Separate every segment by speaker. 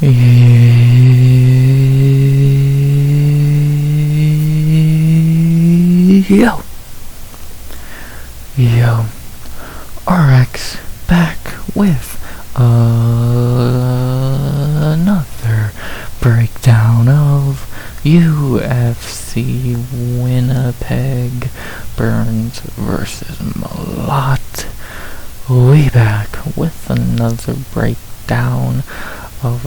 Speaker 1: Yo, RX back with another breakdown of UFC Winnipeg Burns versus Malott. We back with another breakdown of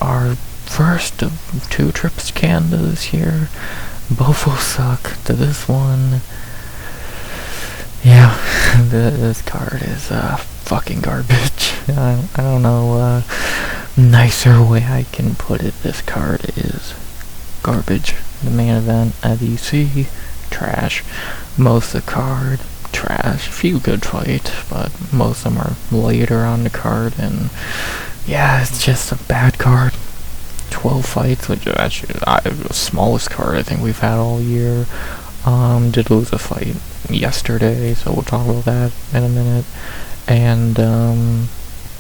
Speaker 1: our first of 2 trips to Canada this year. Both will suck. To this one, yeah, this card is fucking garbage. I don't know nicer way I can put it. This card is garbage. The main event at EC, trash. Most of the card, trash. Few good fights, but most of them are later on the card, and yeah, it's just a bad card. 12 fights, which is actually the smallest card I think we've had all year. Did lose a fight yesterday, so we'll talk about that in a minute. And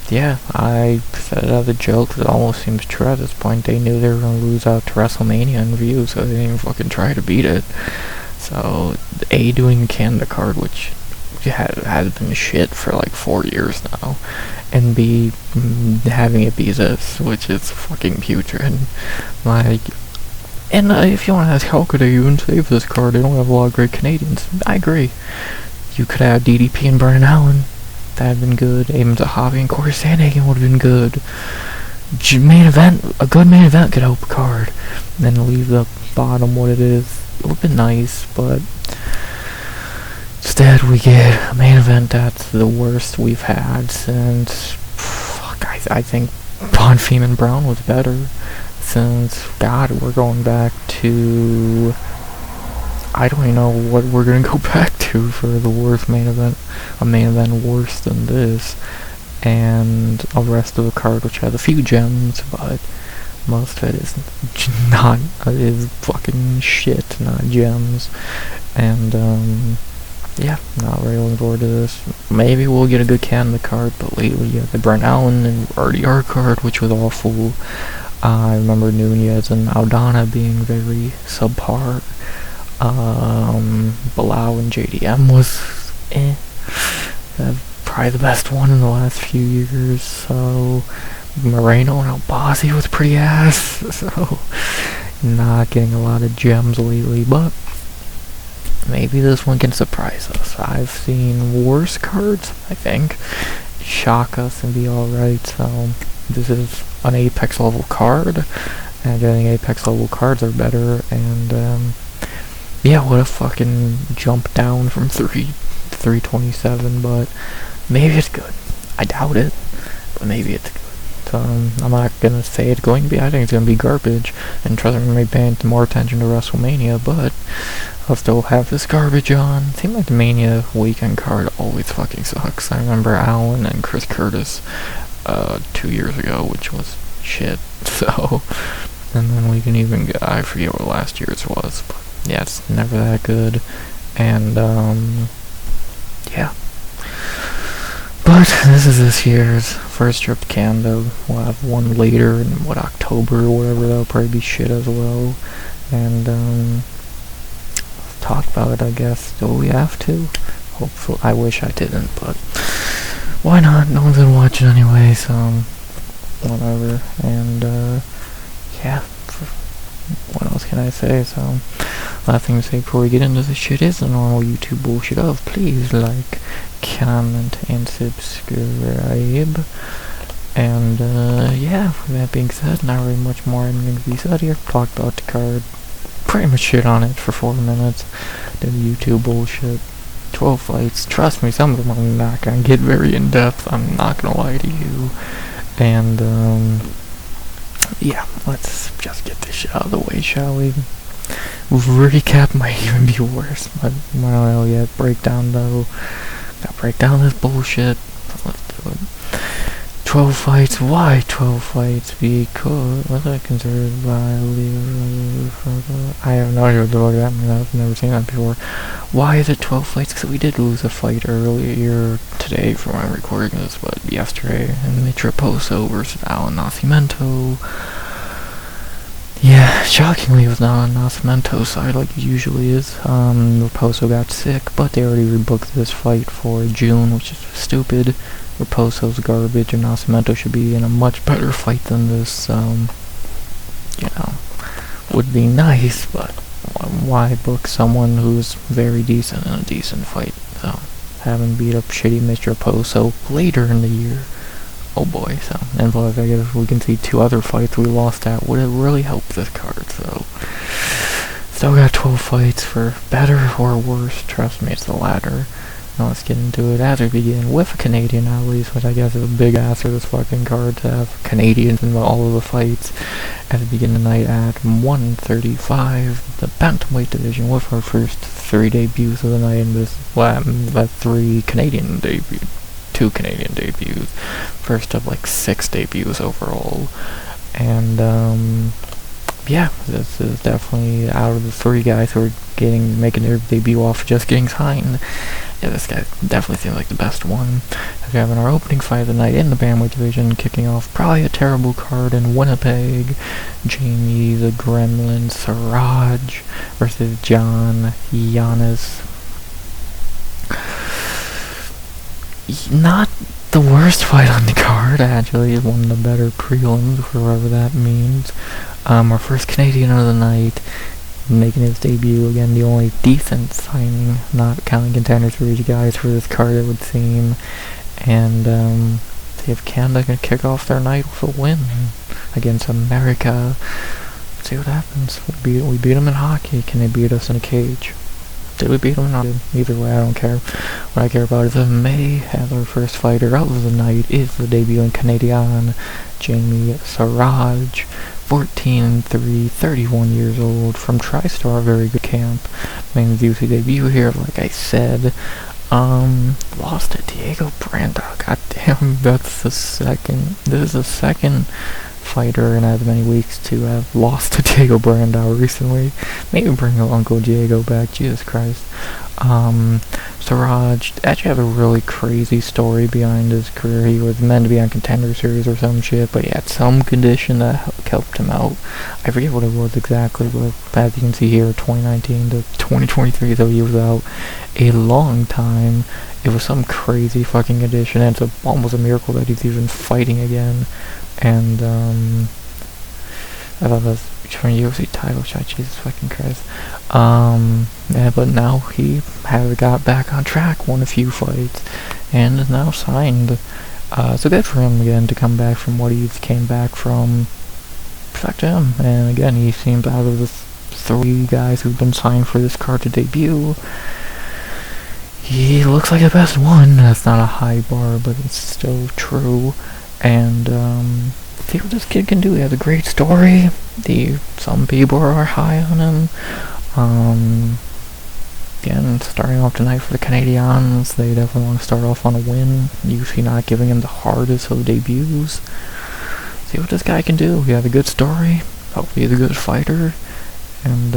Speaker 1: yeah, I said it as a joke, it almost seems true at this point. They knew they were going to lose out to WrestleMania in views, so they didn't even fucking try to beat it. So, doing the Canada card, which has been shit for like 4 years now, and B, having it be this, which is fucking putrid. Like, and if you want to ask, how could they even save this card? They don't have a lot of great Canadians. I agree. You could have DDP and Brennan Allen. That'd been good. Aim Zahavi and Corey Sandhagen would have been good. Main event, a good main event could help a card. And then leave the bottom what it is. It would have been nice, but instead we get a main event that's the worst we've had since, I think Bonfim Brown was better. Since, God, we're going back to, I don't even know what we're gonna go back to for the worst main event. A main event worse than this. And the rest of the card, which has a few gems, but most of it is fucking shit, not gems. And, yeah, not really looking forward to this. Maybe we'll get a good Canada card, but lately you have the Brent Allen and RDR card, which was awful. I remember Nunez and Aldana being very subpar. Bilal and JDM was probably the best one in the last few years. So Moreno and Albazi was pretty ass. So not getting a lot of gems lately, but maybe this one can surprise us. I've seen worse cards, I think, shock us and be alright. So this is an Apex level card, and I think Apex level cards are better. And yeah, what a fucking jump down from 327, but maybe it's good. I doubt it, but maybe it's good. So I'm not gonna say it's going to be. I think it's gonna be garbage, and trust me, maybe paying more attention to WrestleMania, but I'll still have this garbage on. Seems like the Mania weekend card always fucking sucks. I remember Allen and Chris Curtis 2 years ago, which was shit. So, and then we can even get, I forget what last year's was, but yeah, it's never that good. And yeah. But this is this year's first trip to Canada. We'll have one later in October or whatever. That'll probably be shit as well. And talk about it, I guess. Do we have to? Hopefully, I wish I didn't, but why not? No one's gonna watch it anyway, so whatever. And yeah, what else can I say? So last thing to say before we get into this shit is the normal YouTube bullshit of please like, comment, and subscribe. And yeah, with that being said, not really much more anything to be said here. Talked about the card, pretty much shit on it for 4 minutes. Did YouTube bullshit. 12 fights. Trust me, some of them I'm not gonna get very in depth. I'm not gonna lie to you. And yeah, let's just get this shit out of the way, shall we? Recap might even be worse, but I don't know yet. Breakdown though. Gotta break down this bullshit. Let's do it. 12 fights. Why 12 fights? Because was I considered by I have no idea what the fuck that means. I've never seen that before. Why is it 12 fights? Because we did lose a fight earlier today for when I'm recording this, but yesterday, and Mitch Raposo versus Alan Nascimento. Yeah, shockingly it was not on Nascimento's side like it usually is. Raposo got sick, but they already rebooked this fight for June, which is stupid. Raposo's garbage, and Nascimento should be in a much better fight than this, you know, would be nice, but why book someone who's very decent in a decent fight? So, having beat up shitty Mr. Raposo later in the year. Oh boy, so, and plus I guess we can see 2 other fights we lost at would have really helped this card, so. Still got 12 fights for better or worse, trust me, it's the latter. Now let's get into it as we begin with a Canadian at least, which I guess is a big ass for this fucking card to have Canadians in all of the fights. As we begin tonight at 135, the bantamweight division with our first 3 debuts of the night in this, 3 Canadian debuts. 2 Canadian debuts. First of like 6 debuts overall. And yeah, this is definitely out of the 3 guys who are making their debut off just getting signed. Yeah, this guy definitely seems like the best one. As we have in our opening fight of the night in the bantamweight division, kicking off probably a terrible card in Winnipeg. Jamie the Gremlin Siraj versus John Giannis. Not the worst fight on the card, actually. One of the better prelims, whatever that means. Our first Canadian of the night, making his debut, again, the only decent signing, not counting contender series guys for this card, it would seem. And, see if Canada can kick off their night with a win against America. Let's see what happens. We beat them in hockey. Can they beat us in a cage? Did we beat them or not? Either way, I don't care. What I care about is May, as our first fighter of the night is the debuting Canadian, Jamie Siraj, 14-3, 31 years old, from TriStar, very good camp. Made his UFC debut here, like I said. Lost to Diego Branda. Goddamn, that's the second. This is the second fighter in as many weeks to have lost to Diego Brandao recently. Maybe bring Uncle Diego back, Jesus Christ. Siraj actually has a really crazy story behind his career. He was meant to be on Contender Series or some shit, but he had some condition that helped him out. I forget what it was exactly, but as you can see here, 2019 to 2023, so he was out a long time. It was some crazy fucking condition, and it's almost a miracle that he's even fighting again. And, I thought that was for a UFC title shot, Jesus fucking Christ. Yeah, but now he has got back on track, won a few fights, and is now signed. So good for him again to come back from what he came back from. Fuck to him. And again, he seems out of the 3 guys who've been signed for this card to debut, he looks like the best one. That's not a high bar, but it's still true. And, see what this kid can do. He has a great story. Some people are high on him. Again, starting off tonight for the Canadians, they definitely want to start off on a win. UFC not giving him the hardest of debuts. See what this guy can do. He has a good story. Hopefully he's a good fighter. And,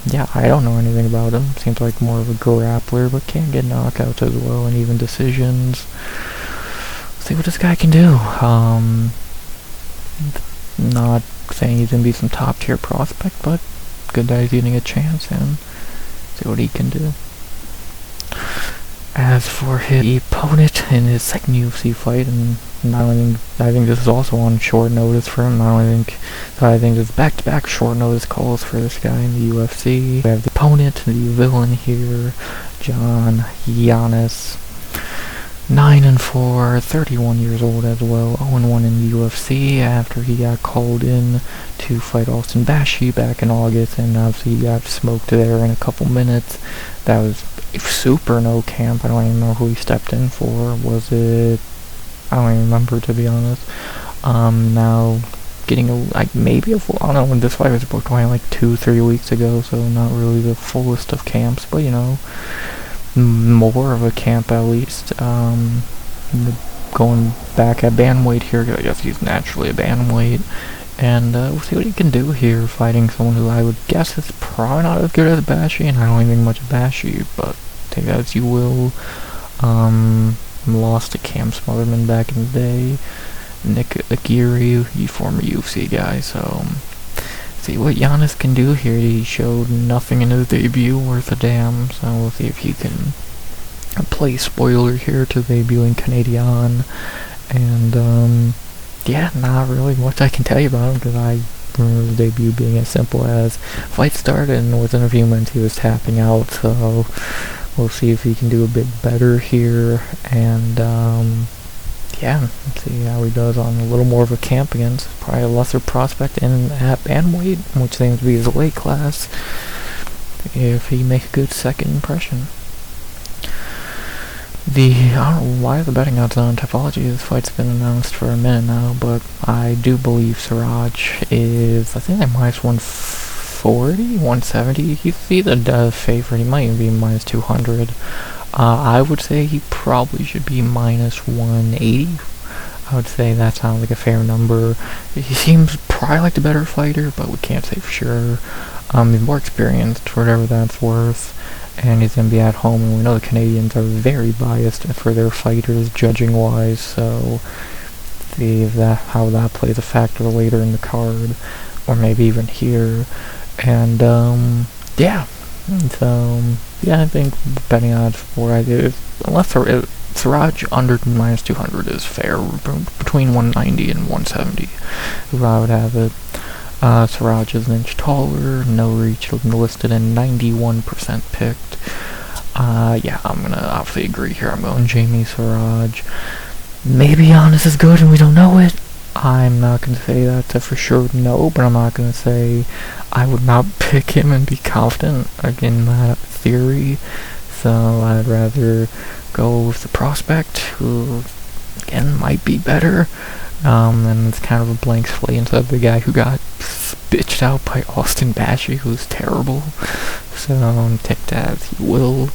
Speaker 1: yeah, I don't know anything about him. Seems like more of a grappler, but can get knockouts as well, and even decisions. See what this guy can do. Not saying he's gonna be some top tier prospect, but good that he's getting a chance, and see what he can do. As for his opponent in his second UFC fight, and I think this is also on short notice for him. I think there's back-to-back short notice calls for this guy in the UFC. We have the opponent, the villain here, John Giannis. 9-4, 31 years old as well, 0-1 in the UFC after he got called in to fight Austin Bashi back in August, and obviously he got smoked there in a couple minutes. That was super no camp. I don't even know who he stepped in for. Was it? I don't even remember, to be honest. Now getting maybe a full, I don't know when this fight was booked, like 2-3 weeks ago, so not really the fullest of camps, but you know, more of a camp at least. going back at bantamweight here. I guess he's naturally a bantamweight. And we'll see what he can do here, fighting someone who I would guess is probably not as good as Bashi, and I don't even think much of Bashi, but take that as you will. Lost to Cam Smotherman back in the day. Nick Aguirre, former UFC guy, so see what Giannis can do here. He showed nothing in his debut worth a damn, so we'll see if he can play spoiler here to debuting Canadian. And yeah, not really much I can tell you about him, because I remember his debut being as simple as fight started and within a few minutes he was tapping out, so we'll see if he can do a bit better here. And yeah, let's see how he does on a little more of a camp against probably a lesser prospect at bantamweight, which seems to be his weight class, if he makes a good second impression. I don't know why the betting odds on Typology. This fight's been announced for a minute now, but I do believe Siraj is, I think they're minus 140, 170. He's the favorite. He might even be minus 200. I would say he probably should be minus 180. I would say that sounds like a fair number. He seems probably like the better fighter, but we can't say for sure. He's more experienced, for whatever that's worth. And he's going to be at home, and we know the Canadians are very biased for their fighters, judging-wise, so see if how that plays a factor later in the card, or maybe even here. And, yeah. So, yeah, I think betting odds for unless Siraj under minus 200 is fair, between 190 and 170, is I would have it. Siraj is an inch taller, no reach listed, and 91% picked. Yeah, I'm gonna obviously agree here. I'm going Jamie Siraj. Maybe Giannis is good and we don't know it. I'm not gonna say that for sure no, but I'm not gonna say I would not pick him and be confident in that theory. So I'd rather go with the prospect, who again might be better. And it's kind of a blank slate instead of the guy who got bitched out by Austin Bashi, who's terrible. So take that as you will.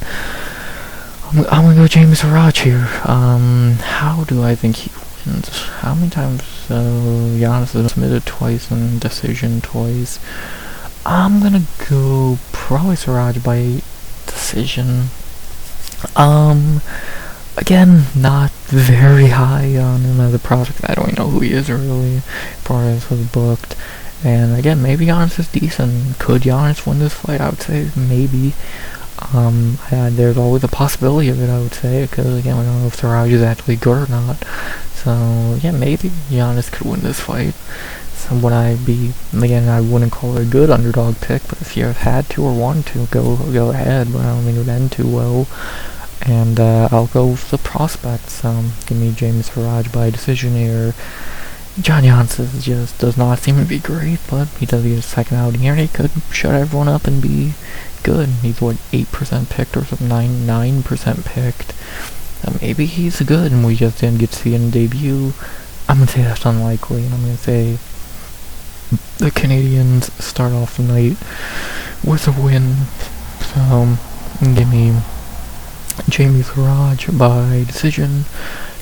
Speaker 1: I'm gonna go James Siraj here. How do I think he wins? How many times Giannis has submitted twice and decision twice? I'm gonna go probably Siraj by decision. Again, not very high on him as a prospect. I don't even know who he is really, as far as was booked. And again, maybe Giannis is decent. Could Giannis win this fight? I would say maybe. There's always a possibility of it, I would say, because again, we don't know if Siraj is actually good or not. So yeah, maybe Giannis could win this fight. So would I be, again, I wouldn't call it a good underdog pick, but if you had to or wanted to, go ahead, but I don't think it would end too well. And I'll go with the prospects. Give me James Siraj by decision here. John Janssen just does not seem to be great, but he does get a second outing here, and he could shut everyone up and be good. He's 8% picked or something, 9% picked. Maybe he's good, and we just didn't get to see him debut. I'm gonna say that's unlikely, and I'm gonna say the Canadians start off the night with a win. So give me Jamie Siraj by decision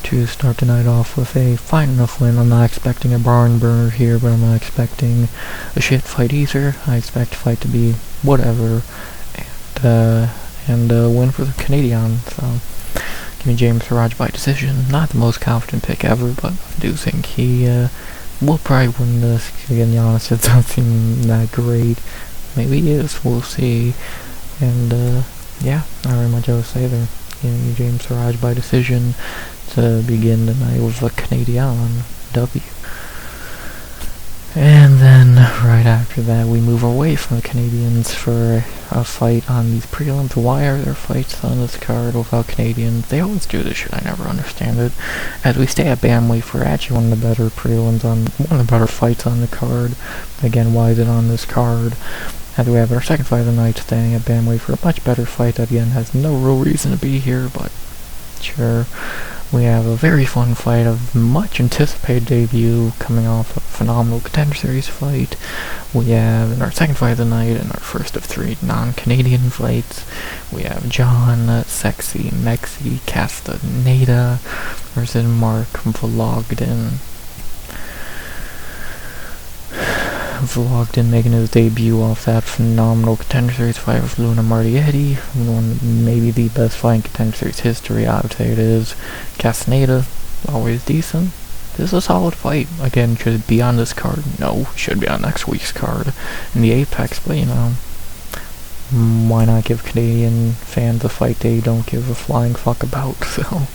Speaker 1: to start the night off with a fine enough win. I'm not expecting a barn burner here, but I'm not expecting a shit fight either. I expect the fight to be whatever, and win for the Canadian. So give me James Siraj by decision. Not the most confident pick ever, but I do think he will probably win this. Again, to be honest, it doesn't seem that great. Maybe he is. We'll see. And yeah, not very much else to say there. Giving you James Siraj by decision to begin the night with a Canadian W. And then right after that we move away from the Canadians for a fight on these prelims. Why are there fights on this card without Canadians? They always do this shit, I never understand it. As we stay at bantamweight for actually one of the better prelims, one of the better fights on the card. Again, why is it on this card? As we have our second fight of the night, staying at bantamweight for a much better fight that again has no real reason to be here, but sure. We have a very fun fight, a much anticipated debut coming off a phenomenal Contender Series fight. We have, in our second fight of the night, and our first of 3 non-Canadian fights, we have John Sexy Mexi Castaneda versus Mark Vologden. Vologden making his debut off that phenomenal Contender Series fight with Luna Martietti, one maybe the best fight in Contender Series history. I would say it is. Castaneda, always decent. This is a solid fight. Again, should it be on this card? No, it should be on next week's card in the Apex, but you know, why not give Canadian fans a fight they don't give a flying fuck about? So,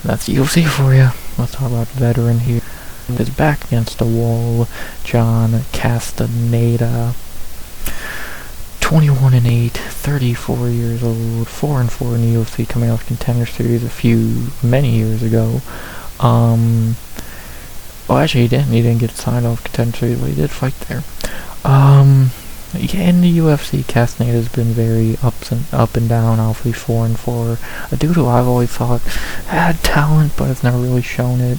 Speaker 1: that's UFC for you. Let's talk about the veteran here. His back against the wall, John Castaneda, 21-8, 34 years old, 4-4 in the UFC, coming off Contender Series many years ago. Well, actually he didn't get signed off Contender Series, but he did fight there. Yeah, in the UFC, Castaneda's been very up and down, obviously 4-4. A dude who I've always thought had talent, but has never really shown it.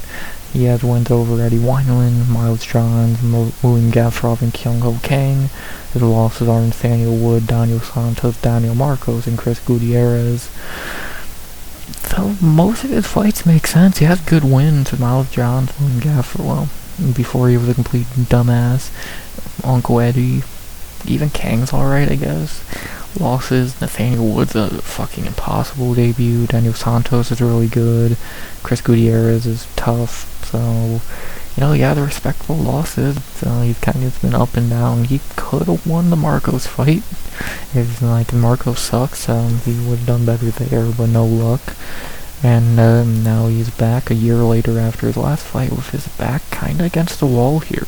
Speaker 1: He has wins over Eddie Wineland, Miles Johns, William Gavrov, and Kyung-Ho Kang. His losses are Nathaniel Wood, Daniel Santos, Daniel Marcos, and Chris Gutierrez. So most of his fights make sense. He has good wins with Miles Johns, William Gavrov, well, before he was a complete dumbass. Uncle Eddie, even Kang's alright, I guess. Losses, Nathaniel Wood's a fucking impossible debut. Daniel Santos is really good. Chris Gutierrez is tough. So, you know, yeah, the respectable losses. He's kind of been up and down. He could have won the Marcos fight. If, like, Marcos sucks, he would have done better there, but no luck. And now he's back a year later after his last fight with his back kind of against the wall here.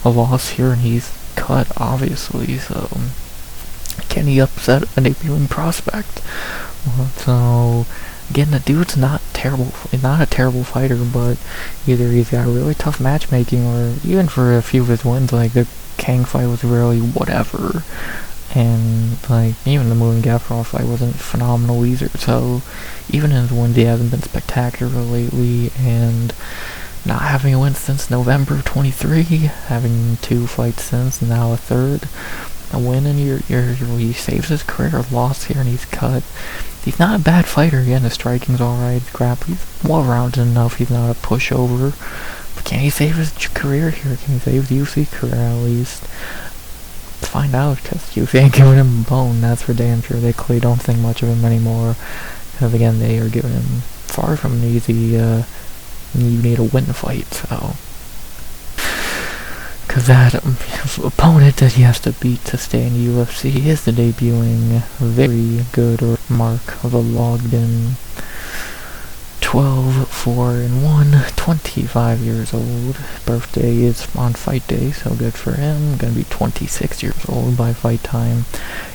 Speaker 1: A loss here, and he's cut, obviously, so can he upset a debuting prospect? So, again, the dude's not a terrible fighter, but either he's got really tough matchmaking, or even for a few of his wins, like the Kang fight was really whatever, and like even the Moon Gavrov fight wasn't phenomenal either. So even in his wins, he hasn't been spectacular lately, and not having a win since November 23, having 2 fights since, and now a third. A win and he saves his career. A loss here and he's cut. He's not a bad fighter. Again, his striking's alright. He's well-rounded enough. He's not a pushover. But can he save his career here? Can he save the UFC career at least? Let's find out, because UFC ain't giving him a bone. That's for damn sure. They clearly don't think much of him anymore. Because again, they are giving him far from an easy, you need a win fight, so. Because that opponent that he has to beat to stay in the UFC is the debuting very good Mark Vologden. 12-4-1, 25 years old. Birthday is on fight day, so good for him. Gonna be 26 years old by fight time.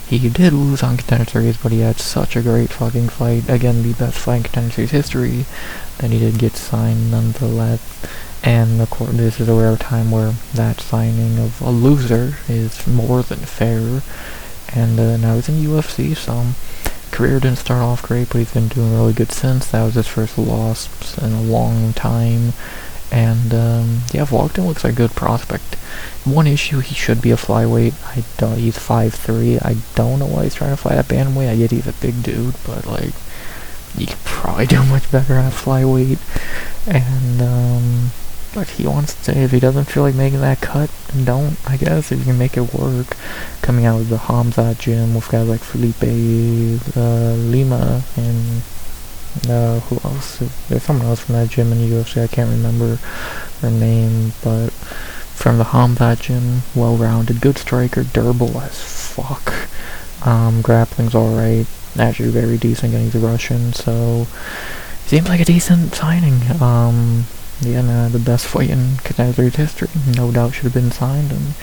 Speaker 1: He did lose on Contender Series, but he had such a great fucking fight. Again, the best fight in Contender Series history. Then he did get signed nonetheless. And of course, this is a rare time where that signing of a loser is more than fair. And now he's in UFC, so career didn't start off great, but he's been doing really good since. That was his first loss in a long time. And yeah, Vologden looks like a good prospect. One issue, he should be a flyweight. He's 5'3". I don't know why he's trying to fight at bantamweight. I get he's a big dude, but like, he could probably do much better at flyweight. And but he wants to, if he doesn't feel like making that cut, then don't, I guess, if you can make it work. Coming out of the Hamzat gym with guys like Felipe Lima and who else? There's someone else from that gym in the UFC, I can't remember their name, but from the Hamzat gym, well-rounded, good striker, durable as fuck. Grappling's alright, actually very decent, and he's a Russian, so seems like a decent signing. Yeah, the best fight in Contender Series history, no doubt should have been signed, and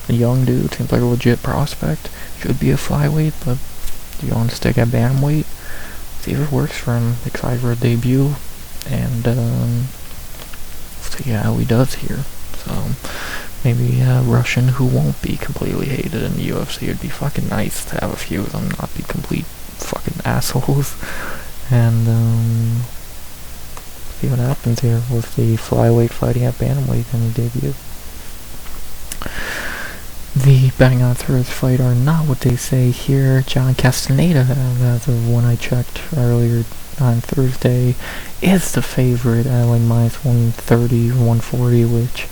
Speaker 1: a young dude, seems like a legit prospect, should be a flyweight, but do you want to stick at bantamweight? See if it works for him. Excited for a debut, and see how he does here. So maybe a Russian who won't be completely hated in the UFC. It'd be fucking nice to have a few of them not be complete fucking assholes. And see what happens here with the flyweight fighting at bantamweight in the debut. The betting odds for this fight are not what they say here. John Castaneda, as of when I checked earlier on Thursday, is the favorite at like minus 130, 140, which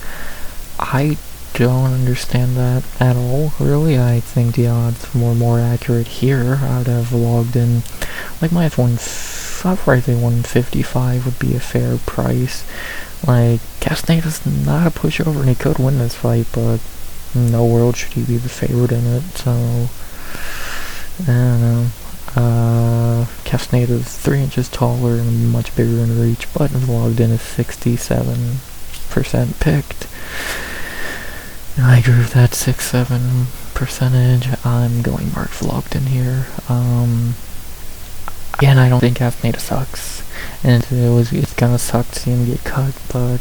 Speaker 1: I don't understand that at all, really. I think the odds were more accurate here. I'd have logged in like minus 155 would be a fair price. Like, Castaneda's not a pushover and he could win this fight, but in no world should he be the favorite in it, so I don't know. Castaneda's 3 inches taller and much bigger in reach, but logged in as 67% picked. And I agree with that 6-7 percentage. I'm going Mark Vlogden here. Again, I don't think Castaneda sucks, and it's gonna suck to see him get cut, but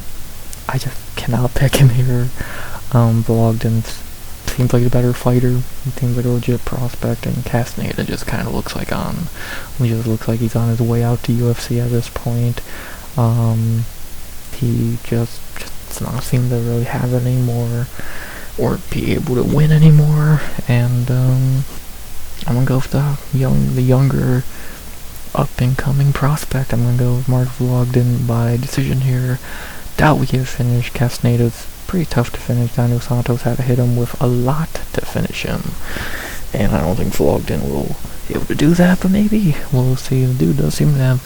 Speaker 1: I just cannot pick him here. Vlogden seems like a better fighter. He seems like a legit prospect, and Castaneda just kind of looks like he's on his way out to UFC at this point. He just does not seem to really have it anymore, or be able to win anymore. And I'm gonna go with the younger, up-and-coming prospect. I'm gonna go with Mark Vlogden by decision here. Doubt we get a finish. Castaneda's pretty tough to finish. Daniel Santos had to hit him with a lot to finish him, and I don't think Vlogden will be able to do that, but maybe. We'll see. The dude does seem to have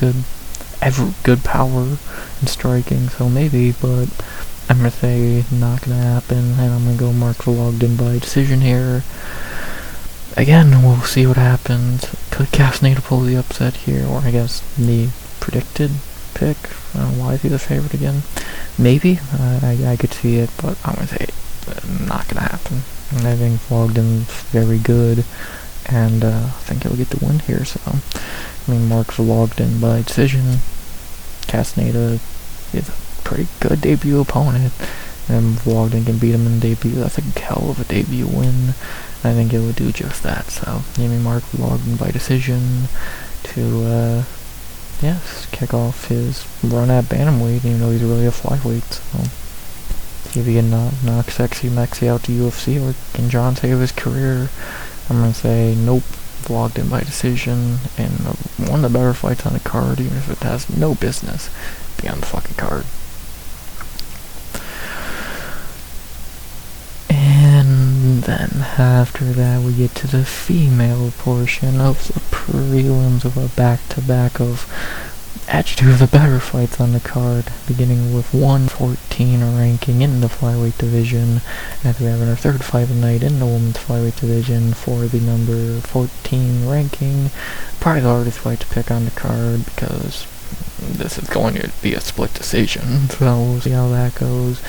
Speaker 1: good power and striking, so maybe, but I'm gonna say not gonna happen, and I'm gonna go Mark Vlogden by decision here. Again, we'll see what happens. Could Castaneda pull the upset here, or I guess the predicted pick? Why is he the favorite again? Maybe. I could see it, but I'm gonna say not gonna happen. And I think Vlogden's very good, and I think he'll get the win here, so I mean Mark Vlogden by decision. Castaneda is a pretty good debut opponent, and Vlogden can beat him in debut. That's a hell of a debut win. I think it would do just that, so give me Mark Vlogden by decision to kick off his run at bantamweight, even though he's really a flyweight. So see if he can knock Sexy Mexy out to UFC, or can John save his career? I'm gonna say nope. Vlogden by decision, and one of the better fights on the card, even if it has no business be on the fucking card. And then after that we get to the female portion of the prelims of a back-to-back of actually two of the better fights on the card, beginning with 114 ranking in the flyweight division, as we have our third fight of the night in the women's flyweight division for the number 14 ranking. Probably the hardest fight to pick on the card, because this is going to be a split decision, so we'll see how that goes.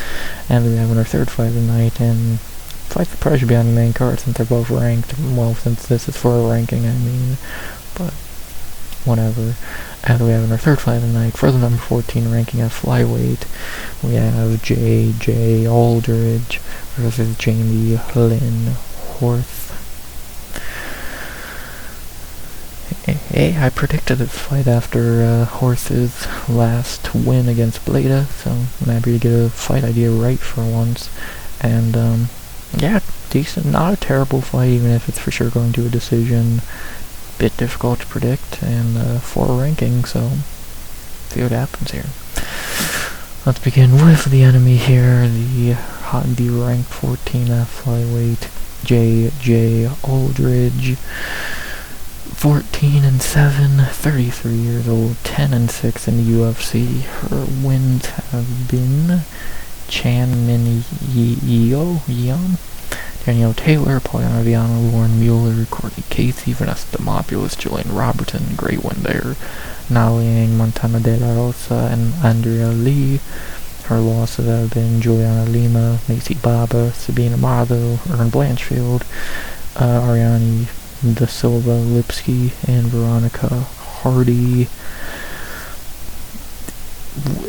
Speaker 1: And we have our third fight of the night, and fights will probably should be on the main card since they're both ranked. Well, since this is for a ranking, I mean, but whatever. And we have our third fight of the night for the number 14 ranking at flyweight. We have J.J. Aldridge versus Jamie Lynn Horth. Hey, I predicted this fight after Horth's last win against Bleda, so I'm happy to get a fight idea right for once. And yeah, decent, not a terrible fight, even if it's for sure going to a decision. Bit difficult to predict, and for a ranking, so see what happens here. Let's begin with the enemy here, the ranked 14 at flyweight, J.J. Aldridge. 14-7, 33 years old, 10-6 in the UFC. Her wins have been Chan Min Yeon, Danielle Taylor, Poliana Viana, Lauren Mueller, Courtney Casey, Vanessa Demopoulos, Julian Robertson, great win there, Naliang, Montana De La Rosa, and Andrea Lee. Her losses have been Juliana Lima, Macy Baba, Sabina Mato, Erin Blanchfield, Ariane Da Silva Lipsky, and Veronica Hardy.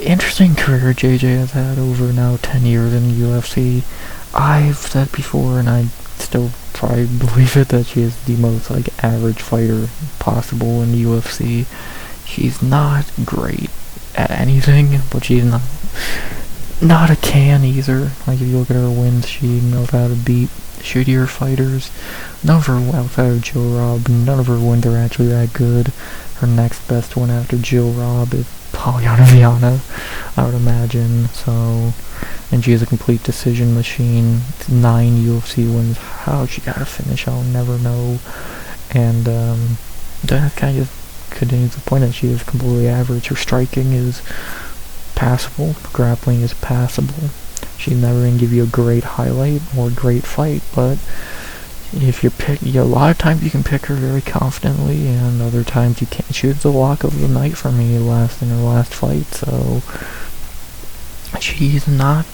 Speaker 1: Interesting career JJ has had over now 10 years in the UFC. I've said before, and I still probably believe it, that she is the most average fighter possible in the UFC. She's not great at anything, but she's not a can either. Like, if you look at her wins, she knows how to beat shittier fighters. None of her, outside of Jill Robb, none of her wins are actually that good. Her next best one after Jill Robb is Polyana Viana, I would imagine. So, and she is a complete decision machine. 9 UFC wins. How she got a finish, I'll never know. And that kind of continues the point that she is completely average. Her striking is passable. Grappling is passable. She's never gonna give you a great highlight or a great fight, but if you pick, a lot of times you can pick her very confidently, and other times you can't. She was the lock of the night for me in her last fight, so she's not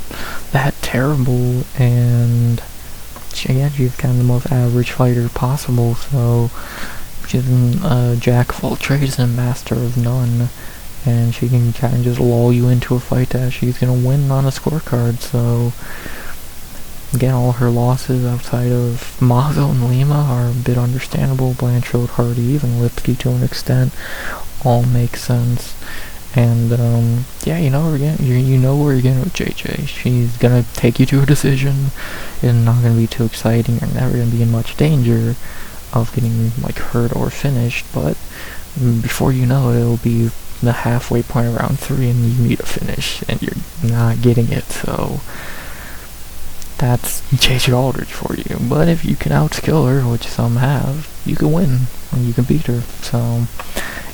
Speaker 1: that terrible, and she's kind of the most average fighter possible, so she's a jack of all trades and a master of none. And she can kind of just lull you into a fight that she's going to win on a scorecard. So, again, all her losses outside of Mazo and Lima are a bit understandable. Blanchard, Hardy, even Lipsky to an extent, all make sense. And, yeah, you know where you're getting with JJ. She's going to take you to a decision. It's not going to be too exciting. You're never going to be in much danger of getting, like, hurt or finished. But before you know it, it'll be the halfway point of round 3 and you need a finish and you're not getting it, so that's JJ Aldrich for you. But if you can outskill her, which some have, you can win and you can beat her. So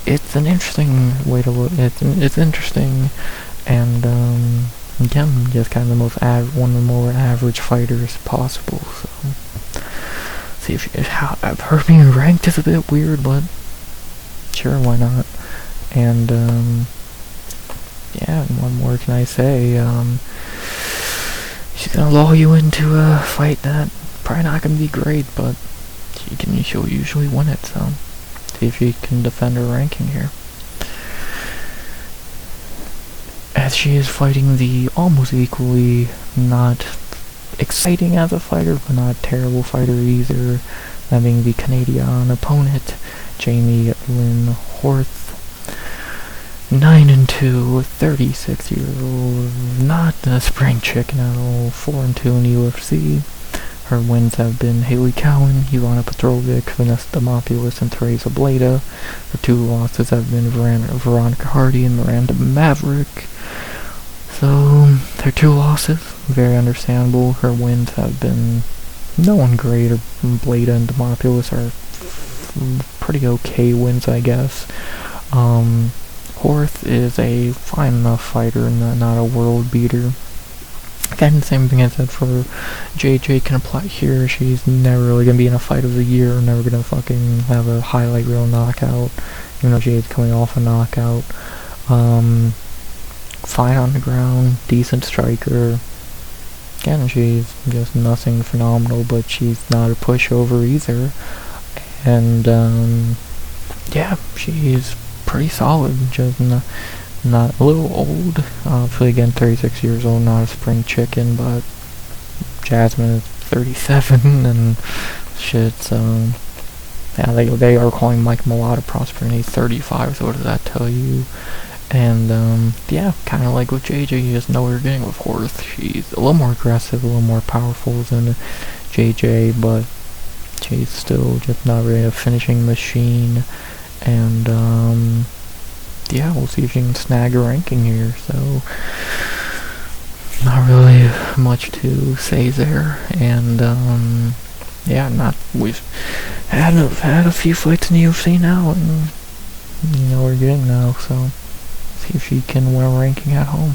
Speaker 1: it's an interesting way to look. It's interesting, and again, just kind of the one of the more average fighters possible. So see if her being ranked is a bit weird, but sure, why not? And, yeah, and what more can I say? She's gonna lull you into a fight that probably not gonna be great, but she'll usually win it, so see if she can defend her ranking here. As she is fighting the almost equally not exciting as a fighter, but not terrible fighter either, that being the Canadian opponent, Jamie Lynn Horth. 9-2, 36-year-old, not a spring chicken at all, 4-2 in UFC. Her wins have been Haley Cowan, Ivana Petrovic, Vanessa Demopoulos, and Teresa Bleda. Her 2 losses have been Veronica Hardy and Miranda Maverick. So, her 2 losses, very understandable. Her wins have been no one great. Bleda and Demopoulos are pretty okay wins, I guess. Horth is a fine enough fighter, not a world beater. Again, same thing I said for JJ can apply here. She's never really gonna be in a fight of the year, never gonna fucking have a highlight reel knockout, even though she's coming off a knockout. Fine on the ground, decent striker. Again, she's just nothing phenomenal, but she's not a pushover either. And, yeah, she's pretty solid, just not a little old. Obviously, again, 36 years old, not a spring chicken, but Jasmine is 37 and shit, so yeah, they are calling Mike Malata Prosper and he's 35, so what does that tell you? And yeah, kind of like with JJ, you just know what you're getting with Horth. She's a little more aggressive, a little more powerful than JJ, but she's still just not really a finishing machine. And yeah, we'll see if she can snag a ranking here. So not really much to say there. And yeah, we've had a few fights in the UFC now, and you know what we're getting now. So see if she can win a ranking at home.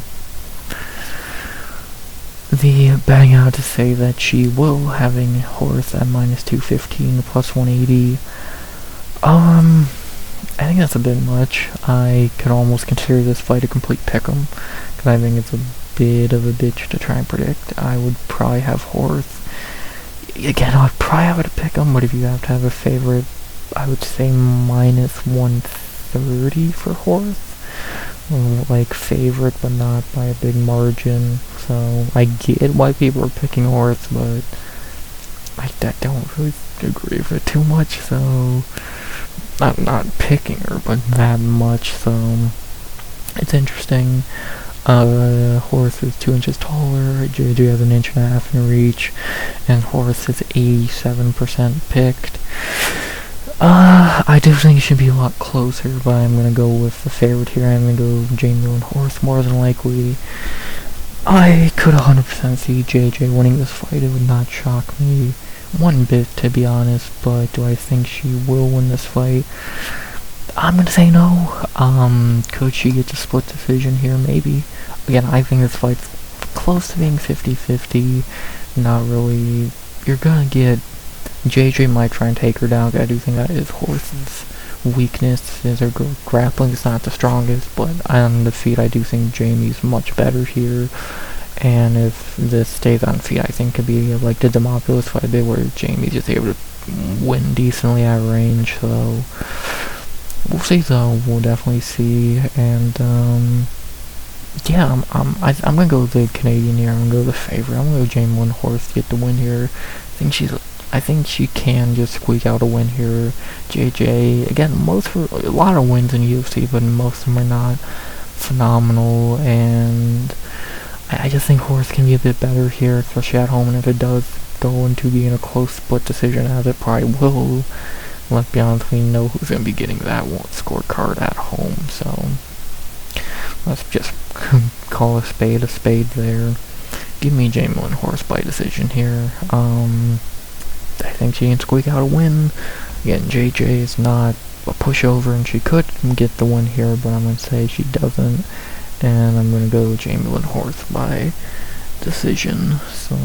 Speaker 1: The betting out to say that she will, having Horth at -215, plus 180. I think that's a bit much. I could almost consider this fight a complete pick'em, because I think it's a bit of a bitch to try and predict. I would probably have Horth. Again, I'd probably have it a pick'em, but if you have to have a favorite, I would say -130 for Horth. Like, favorite, but not by a big margin. So, I get why people are picking Horth, but I don't really agree with it too much, so I'm not picking her, but that much, so It's interesting. Horse is 2 inches taller, JJ has 1.5 inches in reach, and Horse is 87% picked. I do think it should be a lot closer, but I'm gonna go with the favorite here. I'm gonna go Jamie and Horse more than likely. I could 100% see JJ winning this fight. It would not shock me one bit, to be honest, but do I think she will win this fight? I'm gonna say no. Could she get a split decision here? Maybe. Again, I think this fight's close to being 50-50. Not really. You're gonna get... JJ might try and take her down. I do think that is Horse's weakness. Is her grappling is not the strongest, but on the feet, I do think Jamie's much better here. And if this stays on feet, I think it could be like the Demopoulos fight bit where Jamie's just able to win decently at range. So we'll see, though. We'll definitely see. And yeah, I'm gonna go with the Canadian here. I'm gonna go with the favorite. I'm gonna go Jamie and Horse to get the win here. I think she can just squeak out a win here. JJ, again, a lot of wins in UFC, but most of them are not phenomenal, and I just think Horse can be a bit better here, especially at home, and if it does go into being a close split decision, as it probably will, let's be honest, we know who's going to be getting that scorecard at home, so let's just call a spade there. Give me Jamie and Horse by decision here. I think she can squeak out a win. Again, JJ is not a pushover, and she could get the win here, but I'm going to say she doesn't. And I'm going to go Jamie and Horse by decision. So,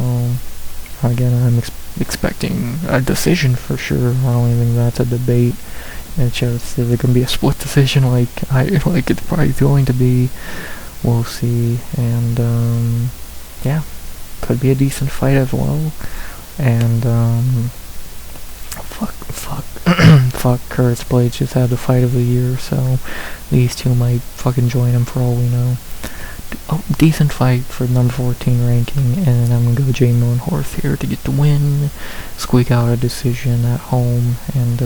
Speaker 1: again, I'm expecting a decision for sure. I don't even think that's a debate. It's just, is it going to be a split decision like it's probably going to be? We'll see. And, yeah, could be a decent fight as well. And, fuck, Curtis Blades just had the fight of the year, so these two might fucking join him for all we know. Decent fight for number 14 ranking, and I'm gonna go Jamie and Horse here to get the win, squeak out a decision at home, and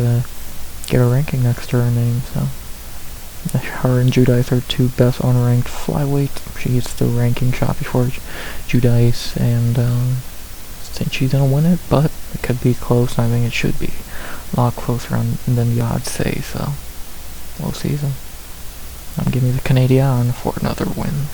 Speaker 1: get a ranking next to her name, so. Her and Judice are two best unranked flyweights. She gets the ranking shot before Judice, and I think she's gonna win it, but it could be close. I think it should be a lot closer than the odds say, so we'll see. So I'm giving the Canadian for another win.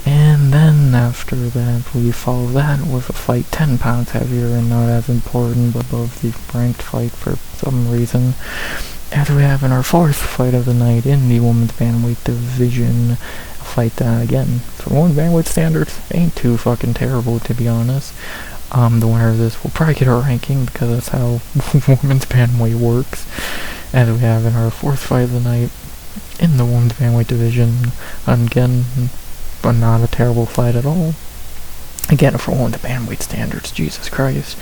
Speaker 1: And then after that, we follow that with a fight 10 pounds heavier and not as important, but above the ranked fight for some reason. As we have in our fourth fight of the night in the women's bantamweight division, fight that, again, for women's bantamweight standards, ain't too fucking terrible, to be honest. The winner of this will probably get a ranking, because that's how women's bantamweight works. As we have in our fourth fight of the night in the women's bantamweight division, again, but not a terrible fight at all. Again, for women's bantamweight standards, Jesus Christ,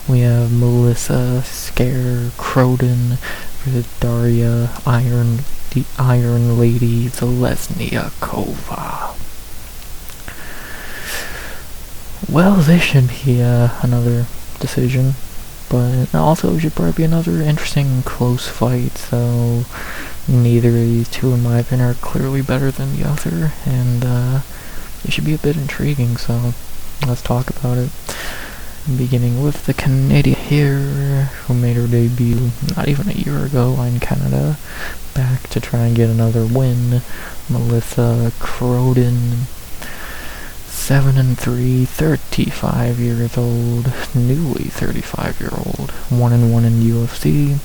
Speaker 1: we have Melissa Scare Croden versus Daria the Iron Lady Zelezniakova. Well, this should be another decision, but also should probably be another interesting close fight, so neither of these two, in my opinion, are clearly better than the other, and it should be a bit intriguing, so let's talk about it. Beginning with the Canadian here, who made her debut not even a year ago in Canada, back to try and get another win. Melissa Croden, 7-3, 35 years old, newly 35-year-old, 1-1 in UFC.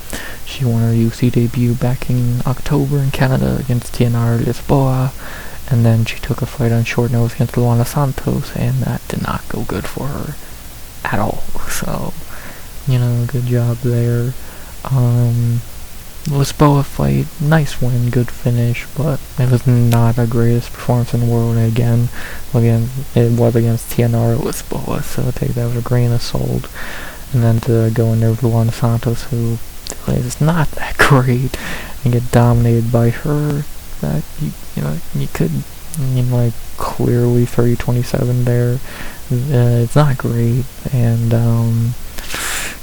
Speaker 1: She won her UFC debut back in October in Canada against Tiana Lisboa, and then she took a fight on short notice against Luana Santos, and that did not go good for her at all. So, good job there. Lisboa fight, nice win, good finish, but it was not the greatest performance in the world. And again, it was against Tiana Lisboa, so take that with a grain of salt. And then to go in there with Luana Santos, who is not that great, and get dominated by her, that you could clearly 30-27 there. It's not great, and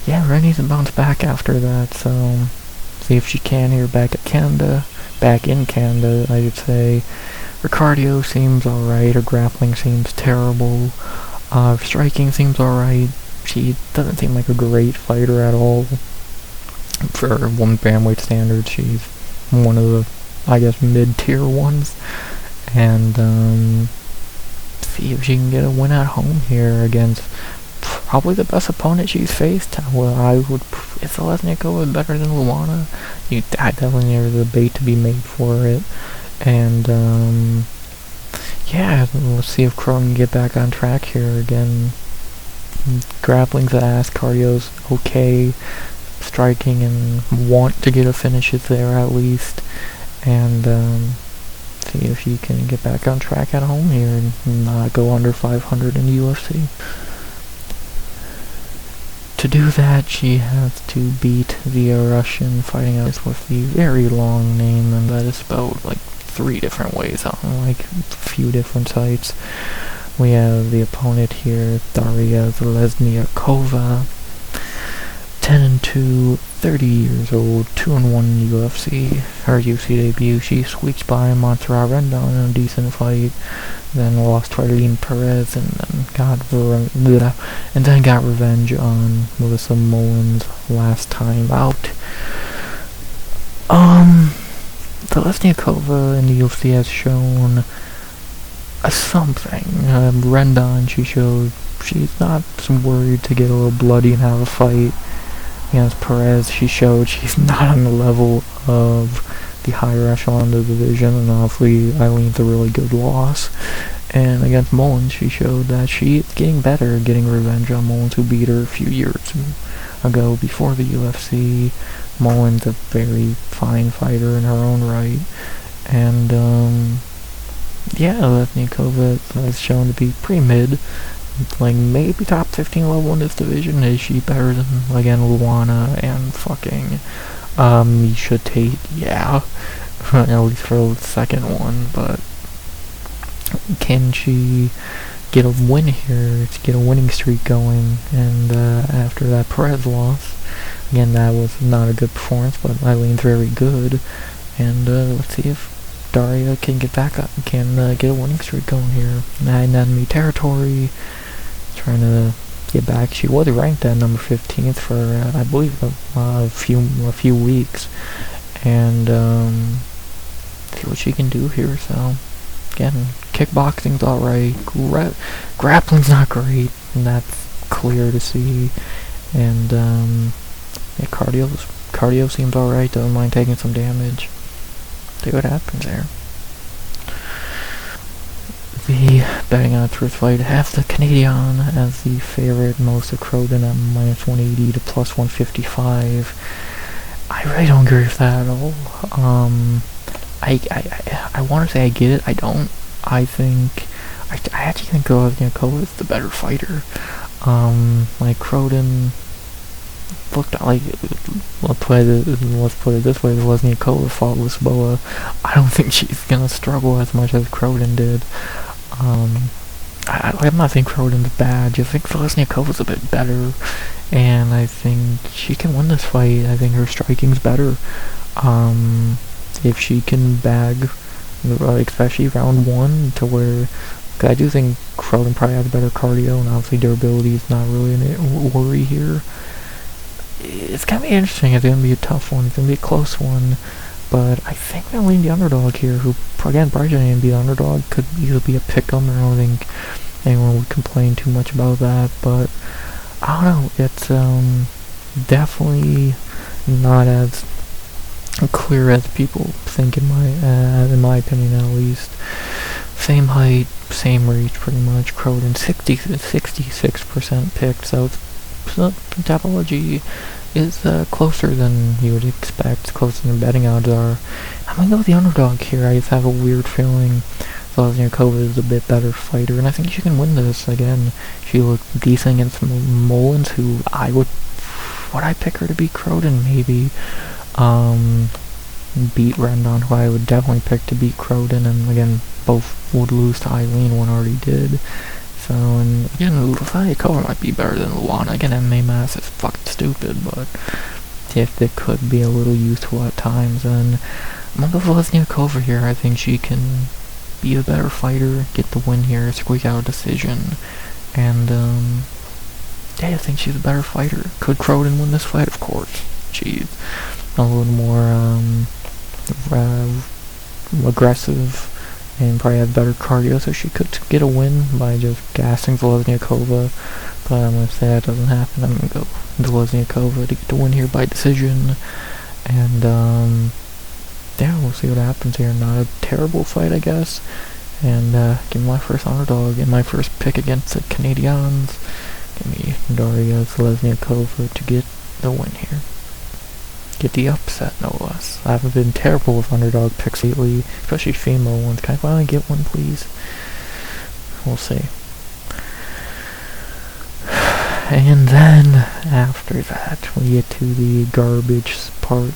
Speaker 1: yeah, Ren needs to bounce back after that, so see if she can here back in Canada, I should say. Her cardio seems alright, her grappling seems terrible, her striking seems alright. She doesn't seem like a great fighter at all. For one bantamweight standard, she's one of the, I guess, mid-tier ones. And, see if she can get a win at home here against probably the best opponent she's faced. Well, is Lesniakova better than Luana? I definitely there's a debate to be made for it. And, yeah, let's see if Crow can get back on track here again. Grappling's ass, cardio's okay, striking and want to get a finish is there at least. And, see if she can get back on track at home here and not go under 500 in the UFC. To do that, she has to beat the Russian fighting out with the very long name, and that is spelled like 3 different ways on like a few different sites. We have the opponent here, Daria Lesniakova, 10-2, 30 years old, 2-1 in UFC. Her UFC debut, she squeaked by Montserrat Rendon in a decent fight, then lost to Arlene Perez, and then got revenge on Melissa Mullins last time out. The Lesniakova in the UFC has shown something. Rendon, she showed she's not worried to get a little bloody and have a fight. Against Perez, she showed she's not on the level of the higher echelon of the division, and obviously Eileen's a really good loss. And against Mullins, she showed that she is getting better, getting revenge on Mullins, who beat her a few years ago before the UFC. Mullins a very fine fighter in her own right. And, yeah, Lesniakova has shown to be pretty mid. Like, maybe top 15 level in this division. Is she better than, again, Luana and fucking, Misha Tate? Yeah. At least for the second one, but can she get a win here to get a winning streak going? And, after that Perez loss, again, that was not a good performance, but Eileen's very good. And, let's see if Daria can get back up, can get a winning streak going here. Enemy territory, trying to get back. She was ranked at number 15th for, I believe, a few weeks. And, see what she can do here. So, again, kickboxing's alright, grappling's not great, and that's clear to see. And, yeah, cardio seems alright, doesn't mind taking some damage. See what happens there. The betting on Truth Fight have the Canadian as the favorite, Melissa Croden at -180 to +155. I really don't agree with that at all. I want to say I get it. I don't. I actually think Lesniakova is the better fighter. Like Croden looked like, let's put it this way, the Lesniakova fought Lisboa. I don't think she's gonna struggle as much as Croden did. I'm not saying Croden's bad, just think Lesniakova's a bit better, and I think she can win this fight. I think her striking's better. If she can bag, especially round 1, to where, I do think Croden probably has better cardio, and obviously durability is not really a worry here. It's gonna be interesting. It's gonna be a tough one. It's gonna be a close one. But I think they'll lean the underdog here, who, again, probably shouldn't be the underdog. Could easily be a pick'em. I don't think anyone would complain too much about that. But, I don't know. It's definitely not as clear as people think, in my opinion at least. Same height, same reach, pretty much. Croden 66% picked, so Topology is closer than you would expect, closer than betting odds are. I'm gonna go with the underdog here. I just have a weird feeling Lesniakova is a bit better fighter, and I think she can win this. Again, she looked decent against Mullins, who would I pick her to beat Croden? Maybe. Beat Rendon, who I would definitely pick to beat Croden, and again, both would lose to Eileen, one already did. So, and again, Lesniakova might be better than Luana. Again, MMA mass is fucking stupid, but if they could be a little useful at times. And I'm gonna go for Lesniakova here. I think she can be a better fighter, get the win here, squeak out a decision, and yeah, I think she's a better fighter. Could Croden win this fight? Of course. She's a little more aggressive and probably have better cardio, so she could get a win by just gassing Lesniakova. But I'm gonna say that doesn't happen. I'm gonna go Lesniakova to get the win here by decision, and yeah, we'll see what happens here. Not a terrible fight, I guess. And give me my first underdog and my first pick against the Canadians. Give me Daria Lesniakova to get the win here. Get the upset, no less. I haven't been terrible with underdog picks lately, especially female ones. Can I finally get one, please? We'll see. And then, after that, we get to the garbage part.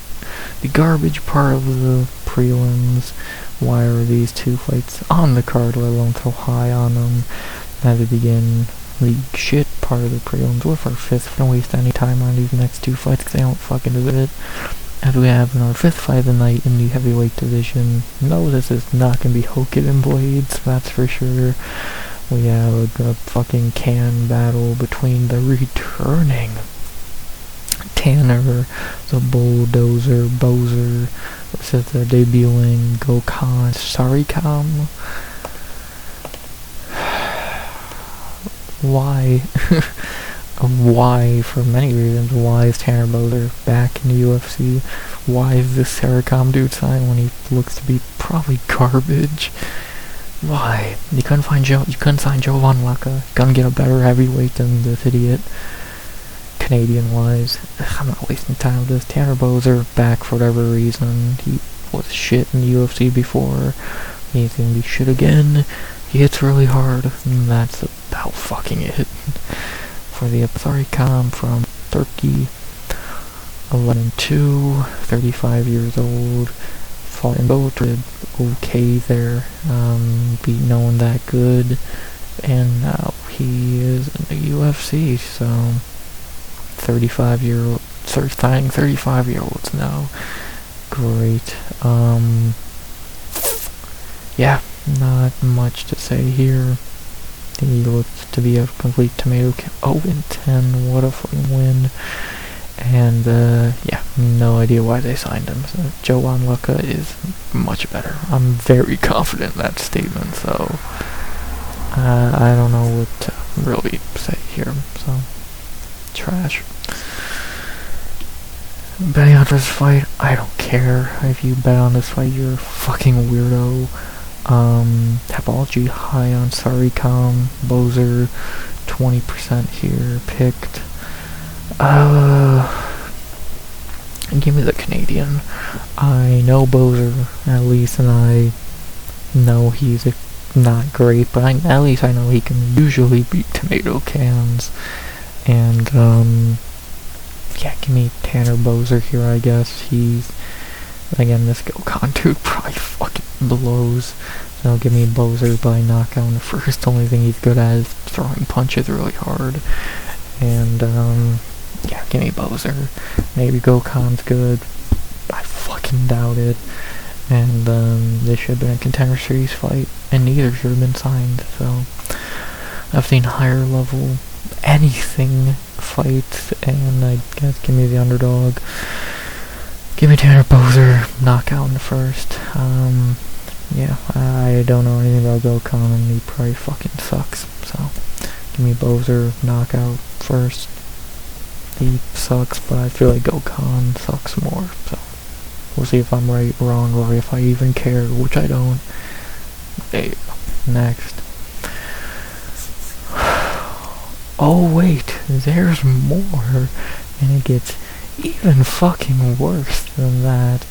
Speaker 1: The garbage part of the prelims. Why are these two fights on the card, let alone so high on them? As we begin the shit part of the prelims with our fifth. Don't waste any time on these next two fights because they don't fucking deserve it. As we have in our fifth fight of the night in the heavyweight division. No, this is not going to be Hoken and Blades, that's for sure. We have a fucking can battle between the returning Tanner, the Bulldozer, Bozer, versus the debuting Gokhan Sarikam. Why? Why, for many reasons, why is Tanner Bozer back in the UFC? Why is this Sarikam dude signed when he looks to be probably garbage? Why? You couldn't sign Jovan Laka. You couldn't get a better heavyweight than this idiot. Canadian-wise. I'm not wasting time with this. Tanner Bozer back for whatever reason. He was shit in the UFC before. He's gonna be shit again. He hits really hard, and that's about fucking it. For the Sarikam from Turkey, 11-2, 35 years old, fought in both, did okay there, beat no one that good, and now he is in the UFC, so 35-year-old, signing 35-year-olds now. Great. Yeah, not much to say here. He looks to be a complete tomato can. 0-10, what a fucking win. And, yeah, no idea why they signed him. So, Jovan Laka is much better. I'm very confident in that statement, so I don't know what to really say here, so trash. Betting on this fight, I don't care. If you bet on this fight, you're a fucking weirdo. Tapology high on Sarikam, Bozer, 20% here, picked. Give me the Canadian. I know Bozer, at least, and I know he's not great, but at least I know he can usually beat tomato cans. And, yeah, give me Tanner Bozer here, I guess. He's, again, this Gokhan dude probably fucking blows. So give me Bozer by knockout in the first. The only thing he's good at is throwing punches really hard. And, yeah, give me Bozer. Maybe Gokhan's good. I fucking doubt it. And, this should have been a Contender Series fight, and neither should have been signed, so I've seen higher level anything fights, and I guess give me the underdog. Give me Tanner Bozer, knockout in the first. Yeah, I don't know anything about Gokhan, and he probably fucking sucks, so give me Bozer, knockout first. He sucks, but I feel like Gokhan sucks more, so we'll see if I'm right, wrong, or if I even care, which I don't. There you go. Next. Oh wait, there's more, and it gets even fucking worse than that.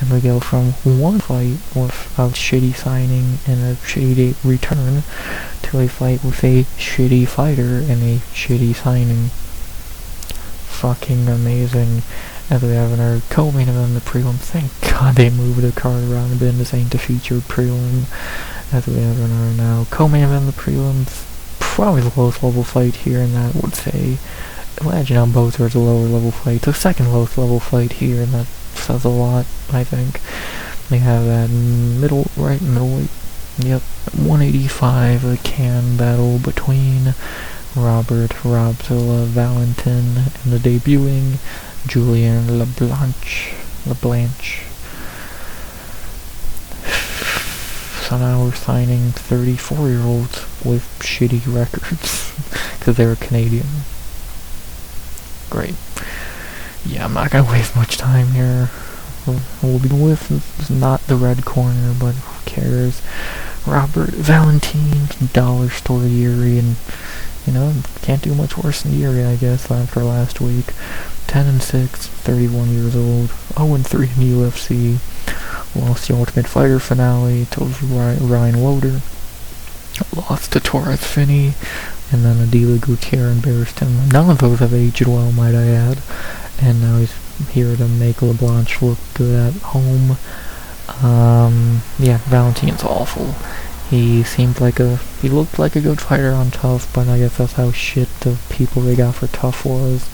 Speaker 1: And we go from one fight with a shitty signing and a shitty return to a fight with a shitty fighter and a shitty signing. Fucking amazing. As we have in our co-main event in the prelim, thank God they moved the card around a bit. This ain't the featured prelim. As we have in our now co-main event in the prelims, probably the lowest level fight here, and that would say imagine how both are a lower level fight. The second lowest level fight here, and that says a lot, I think. They have that middleweight. Yep, 185, a can battle between Robert Robzilla Valentin and the debuting Julien LeBlanc. So now we're signing 34-year-olds with shitty records because they were Canadian. Great. Yeah, I'm not gonna waste much time here. We'll be with not the red corner, but who cares? Robert Valentin, dollar store Yuri, and can't do much worse than Yuri, I guess, after last week. 10-6, 31 years old, 0-3 in UFC. Lost the Ultimate Fighter finale to Ryan Loader. Lost to Torres Finney, and then Adila Gutierrez embarrassed him. None of those have aged well, might I add. And now he's here to make LeBlanc look good at home. Yeah, Valentin's awful. He looked like a good fighter on Tough, but I guess that's how shit the people they got for Tough was.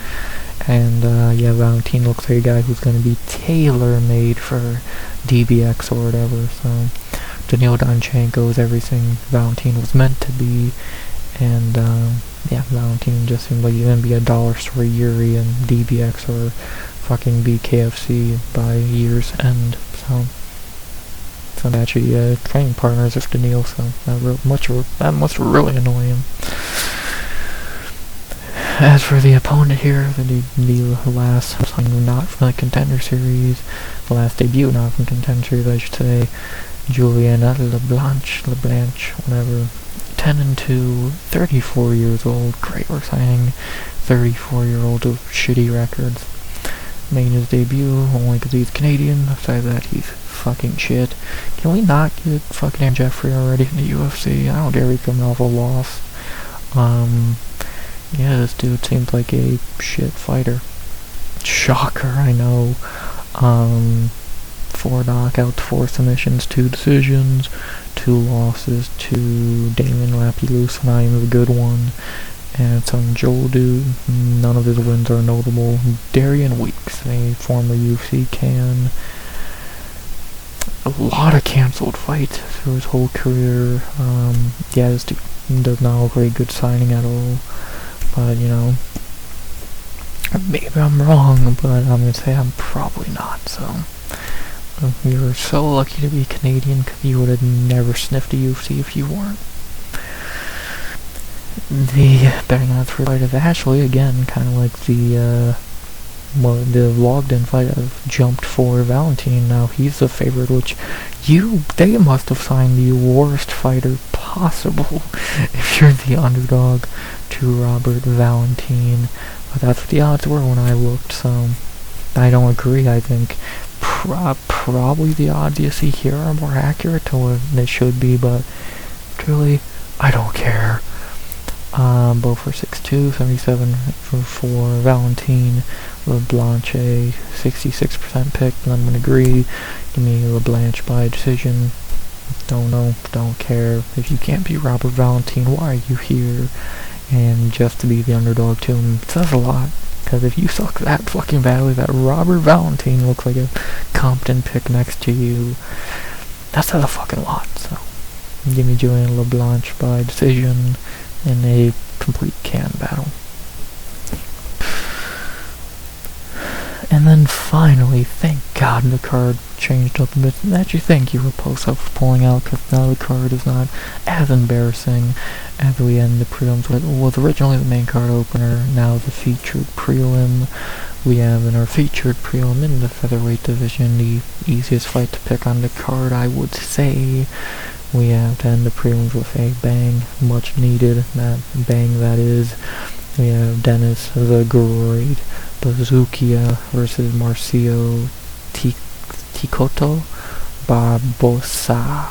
Speaker 1: And yeah, Valentin looks like a guy who's going to be tailor-made for DBX or whatever. So Daniil Danchenko is everything Valentin was meant to be. And yeah, Valentin just seemed like he's going to be a dollar store Yuri and DBX or fucking BKFC by year's end. So actually training partners with Daniil, so that must really annoy him. As for the opponent here, the last signing not from the Contender Series, the last debut not from Contender Series, I should say, Juliana LeBlanc, whatever, 10-2, 34 years old, great we're signing 34-year-old with shitty records. Made his debut only because he's Canadian, besides that he's fucking shit. Can we not get fucking Jeffrey already in the UFC? I don't dare be coming off a loss. Yeah, this dude seems like a shit fighter. Shocker, I know. 4 knockouts, 4 submissions, 2 decisions, 2 losses to Damon Lapilus, not even a good one. And some Joel dude, none of his wins are notable. Darian Weeks, a former UFC can. A lot of cancelled fights through his whole career. Yeah, this dude does not look like a good signing at all. But, maybe I'm wrong, but I'm going to say I'm probably not, so. You're so lucky to be Canadian, because you would have never sniffed a UFC if you weren't. The betting odds for fight of Ashley, again, kind of like the logged-in fight of jumped for Valentin. Now he's the favorite, which they must have signed the worst fighter possible if you're the underdog to Robert Valentin. But that's what the odds were when I looked, so I don't agree. I think probably the odds you see here are more accurate to what they should be, but truly, I don't care. Both for 6'2", 77 for Valentin. LeBlanc, 66% picked, and I'm gonna agree. Give me LeBlanc by decision. Don't know, don't care. If you can't beat Robert Valentin, why are you here? And just to be the underdog to him says a lot. Because if you suck that fucking badly, that Robert Valentin looks like a competent pick next to you, that says a fucking lot. So give me Julien LeBlanc by decision in a complete can battle. And then finally, thank God the card changed up a bit. Actually, thank you Raposo for pulling out, because now the card is not as embarrassing as we end the prelims with. It was originally the main card opener, now the featured prelim. We have in our featured prelim in the featherweight division, the easiest fight to pick on the card, I would say. We have to end the prelims with a bang, much needed, that bang that is. We have Dennis the Great Bazookia versus Marcio Ticoto Barbosa.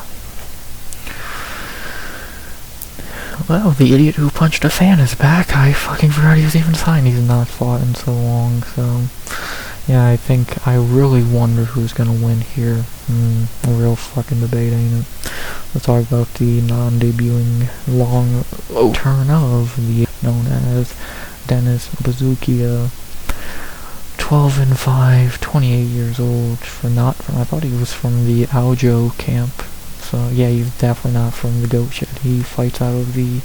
Speaker 1: Well, the idiot who punched a fan is back. I fucking forgot he was even signed. He's not fought in so long, so yeah, I really wonder who's gonna win here. A real fucking debate, ain't it? Let's talk about the non-debuting long turn of the known as Dennis Bazookia, 12-5, 28 years old. I thought he was from the Aljo camp. So yeah, he's definitely not from the Goat Shed. He fights out of the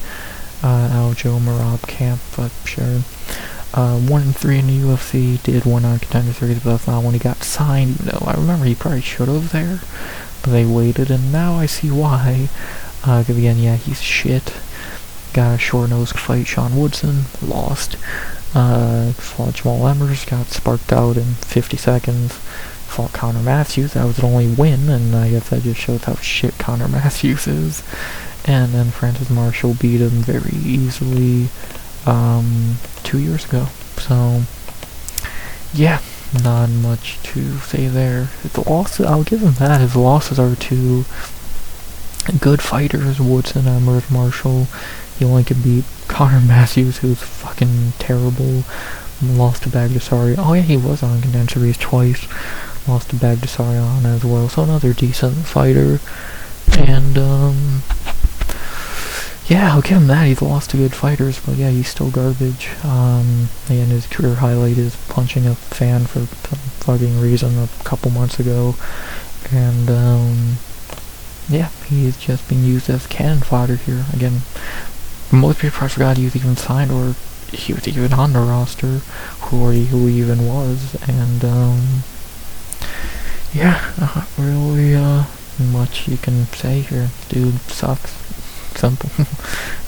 Speaker 1: Aljo Marab camp, but sure. 1-3 in the UFC, did win on Contender Series, but that's not when he got signed, even though I remember he probably should have there, but they waited, and now I see why. Cause again, yeah, he's shit. Got a short-nosed fight, Sean Woodson, lost. Fought Jamal Emmers, got sparked out in 50 seconds. Fought Connor Matthews, that was the only win, and I guess that just shows how shit Connor Matthews is. And then Francis Marshall beat him very easily 2 years ago. So yeah, not much to say there. His losses, I'll give him that. His losses are to good fighters, Woodson, Emmers, Marshall. He only could beat Connor Matthews, who's fucking terrible. Lost to Bagdasarian. Oh yeah, he was on Contender Series twice. Lost to Bagdasarian as well. So another decent fighter. And yeah, I'll give him that. He's lost to good fighters, but yeah, he's still garbage. Again, his career highlight is punching a fan for some fucking reason a couple months ago. And yeah, he's just being used as cannon fodder here. Again, most people probably forgot he was even signed, or he was even on the roster, who he even was. And yeah, not really much you can say here. Dude sucks. Simple.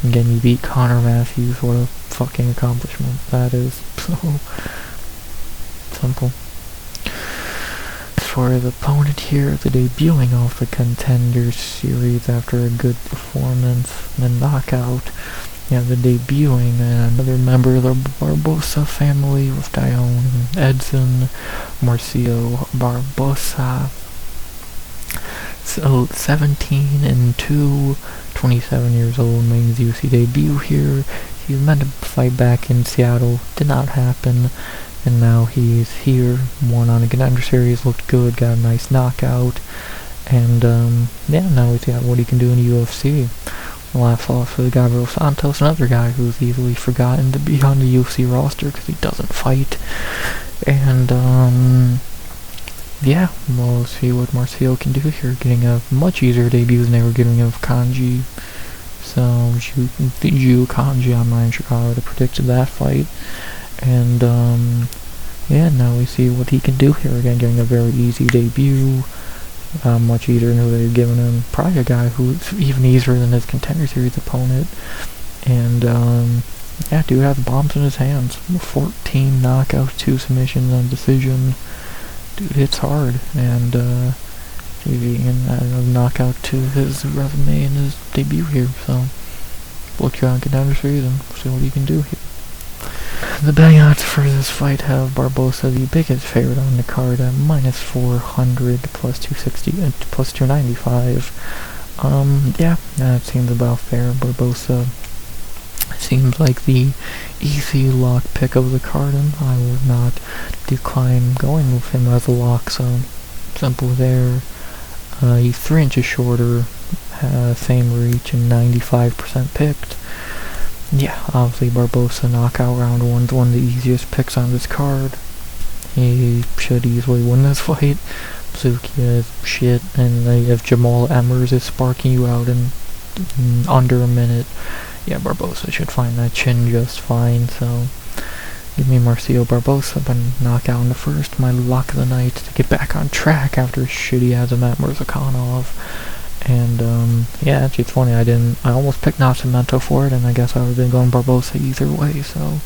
Speaker 1: Again, you beat Connor Matthews. What a fucking accomplishment that is. So simple. For his opponent here, the debuting off the Contender Series after a good performance and a knockout. Yeah, the debuting another member of the Barbosa family with Dione Edson, Marcio Barbosa. So 17-2, 27 years old, made his UFC debut here. He was meant to fight back in Seattle, did not happen, and now he's here. Won on a Contender Series, looked good, got a nice knockout, and yeah, now he's got what he can do in the UFC. Last loss for Gabriel Santos, another guy who's easily forgotten to be on the UFC roster because he doesn't fight. And yeah, we'll see what Marcio can do here, getting a much easier debut than they were giving of Kanji. So, Ju Kanji, I'm not sure how I would have predicted that fight. And yeah, now we see what he can do here, again, getting a very easy debut. Much easier than who they've given him. Probably a guy who's even easier than his Contender Series opponent. And yeah, dude has bombs in his hands. 14 knockouts, 2 submissions, and decision. Dude hits hard, and he can add another knockout to his resume in his debut here. So look you on Contender Series and see what he can do here. The betting odds for this fight have Barbosa the biggest favorite on the card at -400, plus 260, and plus 295. Yeah, that seems about fair. Barbosa seems like the easy lock pick of the card, and I would not decline going with him as a lock, so simple there. He's 3 inches shorter, same reach, and 95% picked. Yeah, obviously Barbosa knockout round 1's one of the easiest picks on this card. He should easily win this fight. Bazookia is shit, and if Jamal Emmers is sparking you out in under a minute, yeah, Barbosa should find that chin just fine. So give me Marcio Barbosa by knockout in the first, my lock of the night to get back on track after a shitty Azamat Murzakanov. And yeah, actually it's funny, I almost picked Nascimento for it, and I guess I would have been going Barbosa either way. So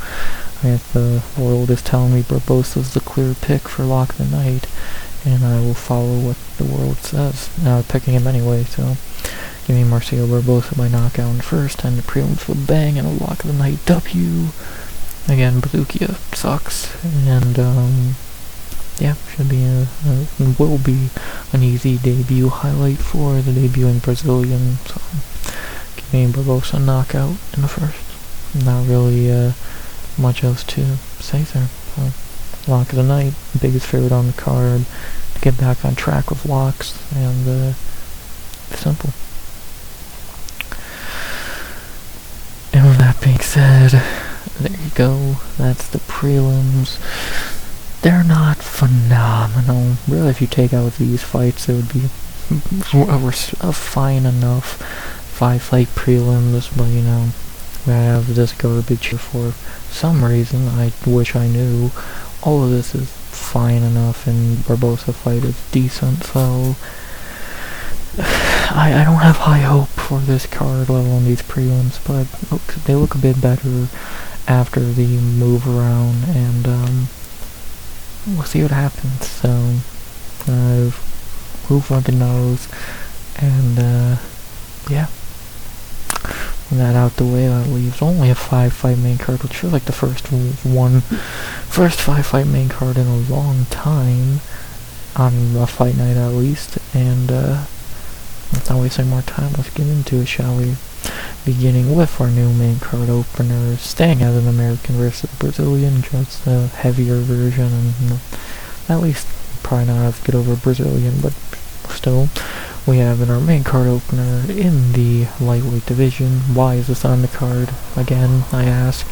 Speaker 1: I guess the world is telling me Barbosa's the clear pick for lock of the night, and I will follow what the world says. Now I'm picking him anyway, so give me Marcio Barbosa by knockout in the first, and the prelims with a bang, and a lock of the night W. Again, Bazookia sucks, and yeah, should be will be an easy debut highlight for the debuting Brazilian. So give me Barbosa knockout in the first. Not really much else to say there. So lock of the night, biggest favorite on the card. To get back on track with locks, and simple. And with that being said, there you go. That's the prelims. They're not phenomenal. Really, if you take out these fights, it would be a fine enough 5-fight prelims, but you know, we have this garbage here for some reason. I wish I knew. All of this is fine enough, and Barbosa fight is decent, so I don't have high hope for this card, let alone these prelims, but they look a bit better after the move around, and we'll see what happens. So who fucking knows? And yeah, with that out the way, that leaves only a 5-fight main card, which feels like the first 5-fight main card in a long time, on a fight night at least. And let's not waste any more time, let's get into it, shall we? Beginning with our new main card opener, staying as an American versus Brazilian, just a heavier version, and at least probably not have to get over Brazilian, but still, we have in our main card opener in the lightweight division. Why is this on the card? Again, I ask.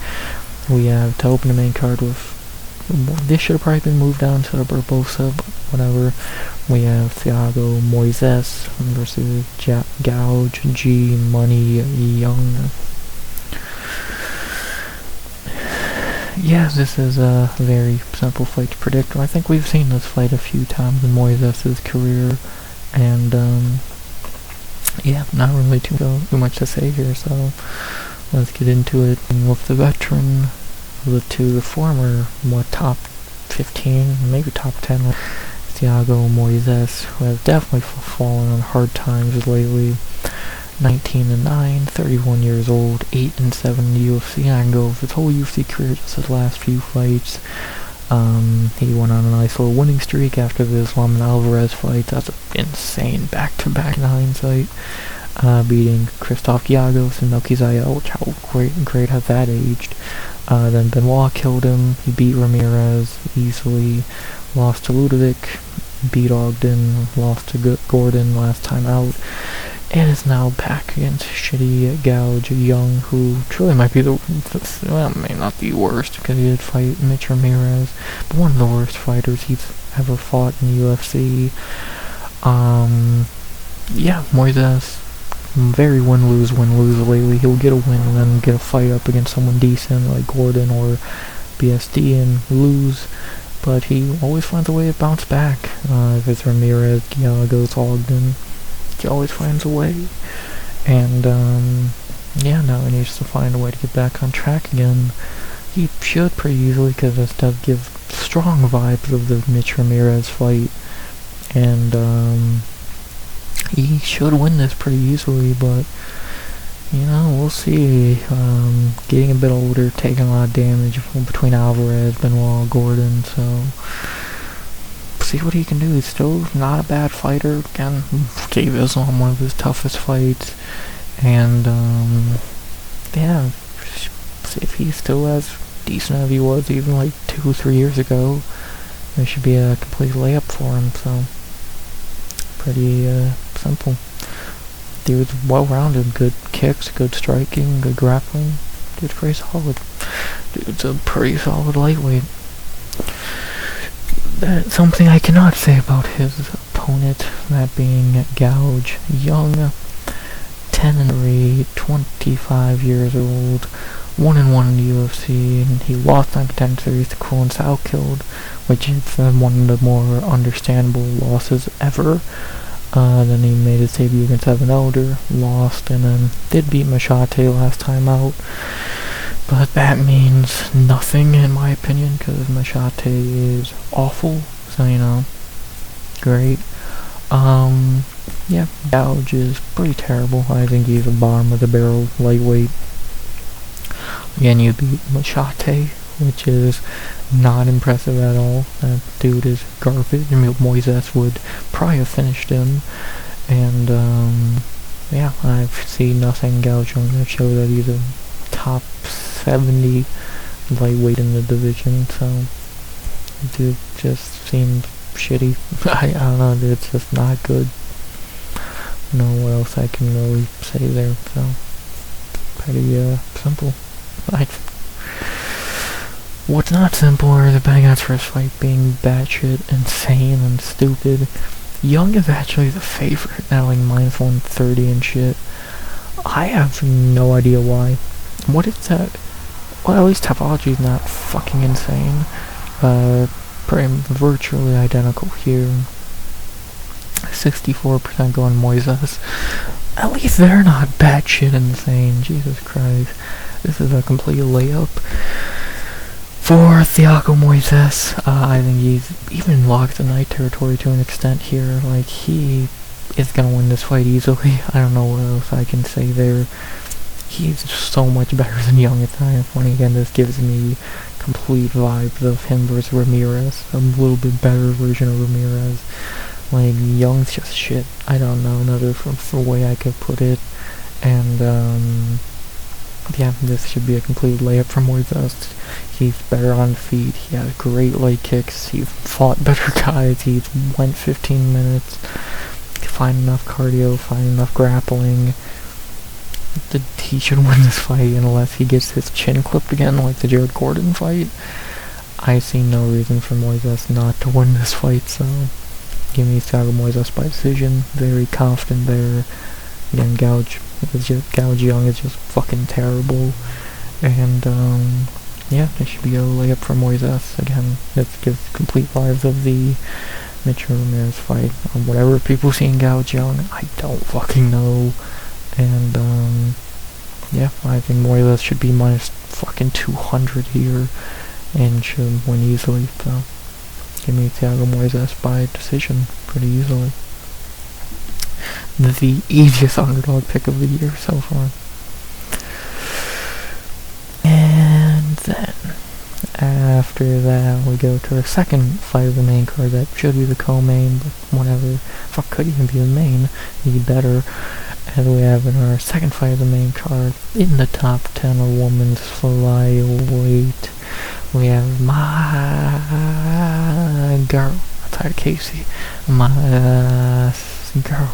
Speaker 1: We have to open the main card with, this should have probably been moved down to Barbosa, but whatever. We have Thiago Moises versus Gouge G Money Young. Yeah, this is a very simple fight to predict. I think we've seen this fight a few times in Moises' career, and yeah, not really too much to say here, so let's get into it. And with the veteran, the former, top 15, maybe top 10, Thiago Moises, who has definitely fallen on hard times lately. 19-9, 31 years old, 8-7 in the UFC. I can go with his whole UFC career, just his last few fights. He went on a nice little winning streak after the Islam and Alvarez fight. That's an insane back-to-back in hindsight. Beating Christoph Giagos and Melky Zayel, which how great has that aged. Then Benoit killed him. He beat Ramirez easily. Lost to Ludovic. Beat Ogden. Lost to Gordon last time out. And is now back against shitty Gouge Young, who truly might be well, maybe not the worst, because he did fight Mitch Ramirez, but one of the worst fighters he's ever fought in the UFC. Yeah, Moises, very win-lose lately. He'll get a win and then get a fight up against someone decent like Gordon or BSD and lose, but he always finds a way to bounce back. If it's Ramirez, Giagos, Ogden, he always finds a way. And yeah, now he needs to find a way to get back on track again. He should pretty easily, because this does give strong vibes of the Mitch Ramirez fight, and he should win this pretty easily, but you know, we'll see. Getting a bit older, taking a lot of damage between Alvarez, Benoit, Gordon, so see what he can do. He's still not a bad fighter. Again, gave Islam one of his toughest fights, and yeah, if he's still as decent as he was even like 2-3 years ago, it should be a complete layup for him. So pretty simple. Dude's well-rounded, good kicks, good striking, good grappling. Dude's pretty solid. Dude's a pretty solid lightweight. That's something I cannot say about his opponent, that being Gouge Young. 10-3, 25 years old, 1-1 in the UFC, and he lost on Contender Series to Colin Salkeld, which is one of the more understandable losses ever. Then he made his debut against Evan Elder, lost, and then did beat Machete last time out. But that means nothing in my opinion, because Machete is awful, so you know, great. Yeah, Gouge is pretty terrible. I think he's a bottom of the barrel lightweight. Again, you beat Machete, which is not impressive at all. That dude is garbage. Moises would probably have finished him, and yeah, I've seen nothing Gouge Young that show that he's a top 70 lightweight in the division, so dude just seems shitty. I don't know, it's just not good. No what else I can really say there, so pretty simple. What's not simple are the betting odds for his fight being batshit insane and stupid. Young is actually the favorite at like minus 130 and shit. I have no idea why. What is that? Well, at least Topology is not fucking insane. Pretty virtually identical here. 64% going Moises. At least they're not batshit insane. Jesus Christ. This is a complete layup for Thiago Moises. I think he's even locked the night territory to an extent here. Like, he is gonna win this fight easily. I don't know what else I can say there. He's so much better than Young at times. Once again, this gives me complete vibes of him versus Ramirez. A little bit better version of Ramirez. Like, Young's just shit. I don't know another way I could put it. And, yeah, this should be a complete layup for Moises. He's better on feet. He has great leg kicks. He's fought better guys. He's went 15 minutes. Find enough cardio, find enough grappling. He should win this fight unless he gets his chin clipped again like the Jared Gordon fight. I see no reason for Moises not to win this fight, so give me Thiago Moises by decision. Very confident there. Again, Gouge Young is just fucking terrible. And, yeah, it should be a layup for Moises. Again, this gives complete vibes of the Mitchell Ramirez fight. Whatever people see in Gouge Young, I don't fucking know. And, yeah, I think Moises should be minus fucking 200 here and should win easily, so give me Thiago Moises by decision pretty easily. The easiest underdog pick of the year so far. And then, after that, we go to our second fight of the main card that should be the co-main, but whatever. Fuck, could even be the main. Be better. As we have in our second fight of the main card, in the top 10 of women's flyweight, we have my girl, Tyler Casey, my girl.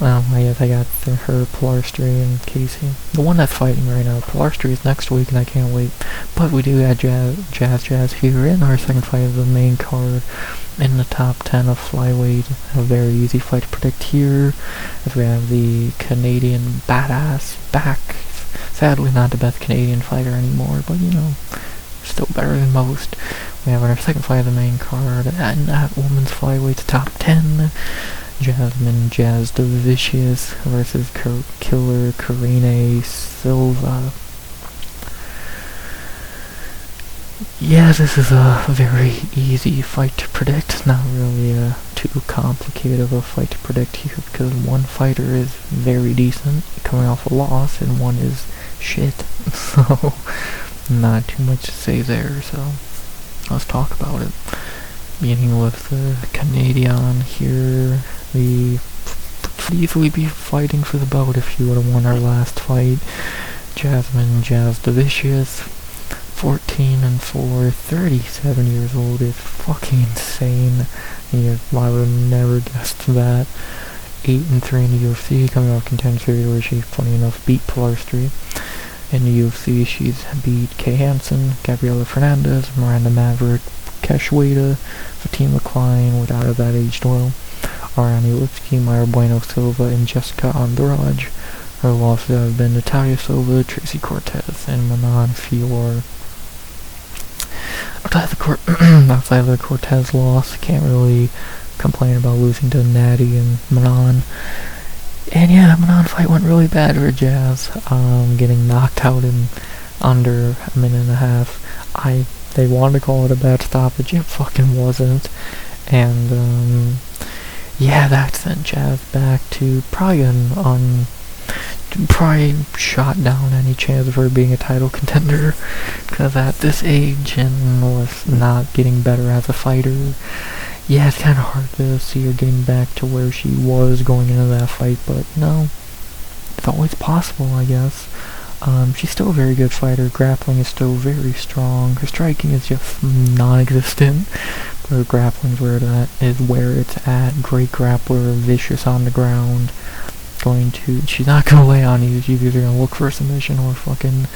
Speaker 1: Well, I guess I got her, Pilarstri, and Casey. The one that's fighting right now, Pilarstri, is next week, and I can't wait. But we do have Jazz here in our second fight of the main card. In the top 10 of flyweight, a very easy fight to predict here, as we have the Canadian badass back. Sadly, not the best Canadian fighter anymore, but you know, still better than most. We have our second fight of the main card, and at women's flyweight, top 10. Jasmine Jazz the Vicious versus Killer Karine Silva. Yeah, this is a very easy fight to predict. Not really too complicated of a fight to predict here, because one fighter is very decent, coming off a loss, and one is shit. So, not too much to say there, so let's talk about it. Beginning with the Canadian here, we could easily be fighting for the belt if she would have won our last fight. Jasmine Jazz the Vicious, 14-4, 37 years old, is fucking insane. Yeah, I would have never guessed that. 8-3 in the UFC, coming off Contender Series where she, funny enough, beat Pilarstri. In the UFC, she's beat Kay Hansen, Gabriela Fernandez, Miranda Maverick, Keshwada, Fatima Klein, without of that aged well, Ariane Lipsky, Myra Bueno Silva, and Jessica Andrade. Her losses have been Natalia Silva, Tracy Cortez, and Manon Fior. Outside of the Cortez loss, can't really complain about losing to Natty and Manon. And yeah, Manon fight went really bad for Jazz, getting knocked out in under a minute and a half. They wanted to call it a bad stoppage, it fucking wasn't. And yeah, that sent Jazz back to probably probably shot down any chance of her being a title contender, because at this age and was not getting better as a fighter. Yeah, it's kind of hard to see her getting back to where she was going into that fight, but no, it's always possible, I guess. She's still a very good fighter. Grappling is still very strong. Her striking is just non-existent. But her grappling is where it's at. Great grappler, vicious on the ground. She's not gonna lay on you. She's either gonna look for a submission or fucking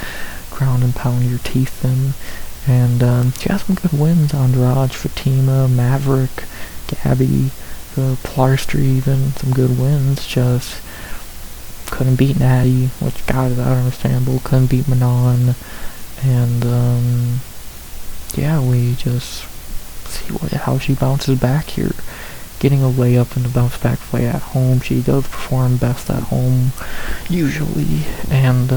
Speaker 1: ground and pound your teeth in. And she has some good wins. Andrade, Fatima, Maverick, Gabby, Plarster even, some good wins. Just couldn't beat Natty, which, God, is understandable. Couldn't beat Manon. And, yeah, we just see how she bounces back here. Getting a layup in the bounce back play at home. She does perform best at home, usually. And,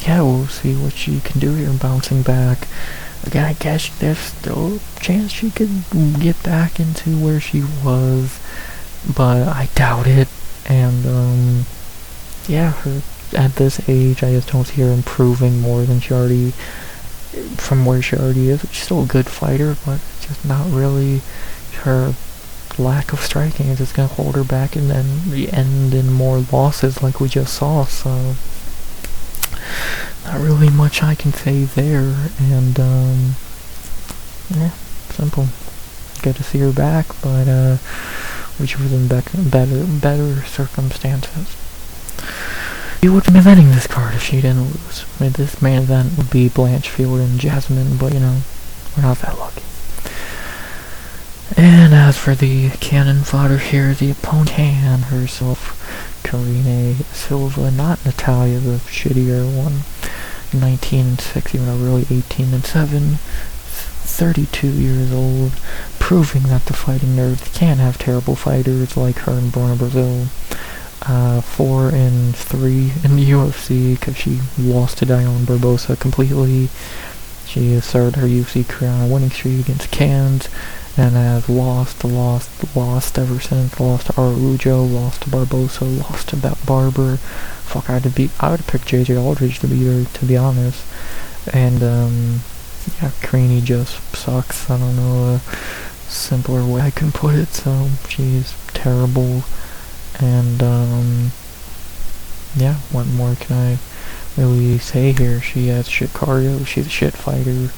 Speaker 1: yeah, we'll see what she can do here bouncing back. Again, I guess there's still a chance she could get back into where she was, but I doubt it. And, yeah, at this age, I just don't see her improving more than from where she already is. She's still a good fighter, but it's just not really. Her lack of striking is just going to hold her back and then end in more losses like we just saw, so not really much I can say there. And yeah, simple. Good to see her back, but wish she was in better circumstances. She would have been eventing this card if she didn't lose. I mean, this main event would be Blanchfield and Jasmine, but we're not that lucky. And as for the cannon fodder here, the opponent can herself, Karine Silva, not Natalia, the shittier one. 19-6, even though really 18-7. 32 years old, proving that the fighting nerds can have terrible fighters like her and Bruna Brazil. 4-3 in the UFC because she lost to Dione Barbosa completely. She started her UFC career on a winning streak against Cans, and has lost ever since. Lost to Araujo, lost to Barbosa, lost to Barber. Fuck, I would have picked JJ Aldridge to beat her, to be honest. And, yeah, Creaney just sucks. I don't know a simpler way I can put it, so she's terrible. And, yeah, what more can I really say here? She has shit cardio, she's a shit fighter.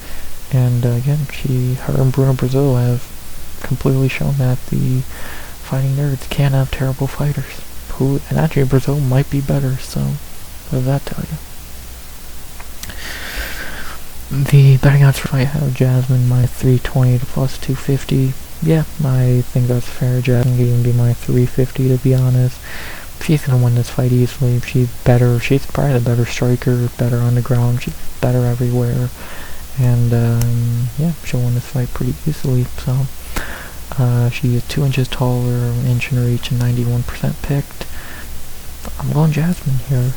Speaker 1: And again, her and Bruna Brazil have completely shown that the fighting nerds can have terrible fighters. And actually Brazil might be better, so what does that tell you? The betting odds for fight have Jasmine minus 320 to plus 250. Yeah, I think that's fair. Jasmine can even be minus 350 to be honest. She's gonna win this fight easily. She's better. She's probably the better striker, better on the ground. She's better everywhere. And, yeah, she'll win this fight pretty easily, so, she is 2 inches taller, 1 inch in reach, and 91% picked. I'm going Jasmine here.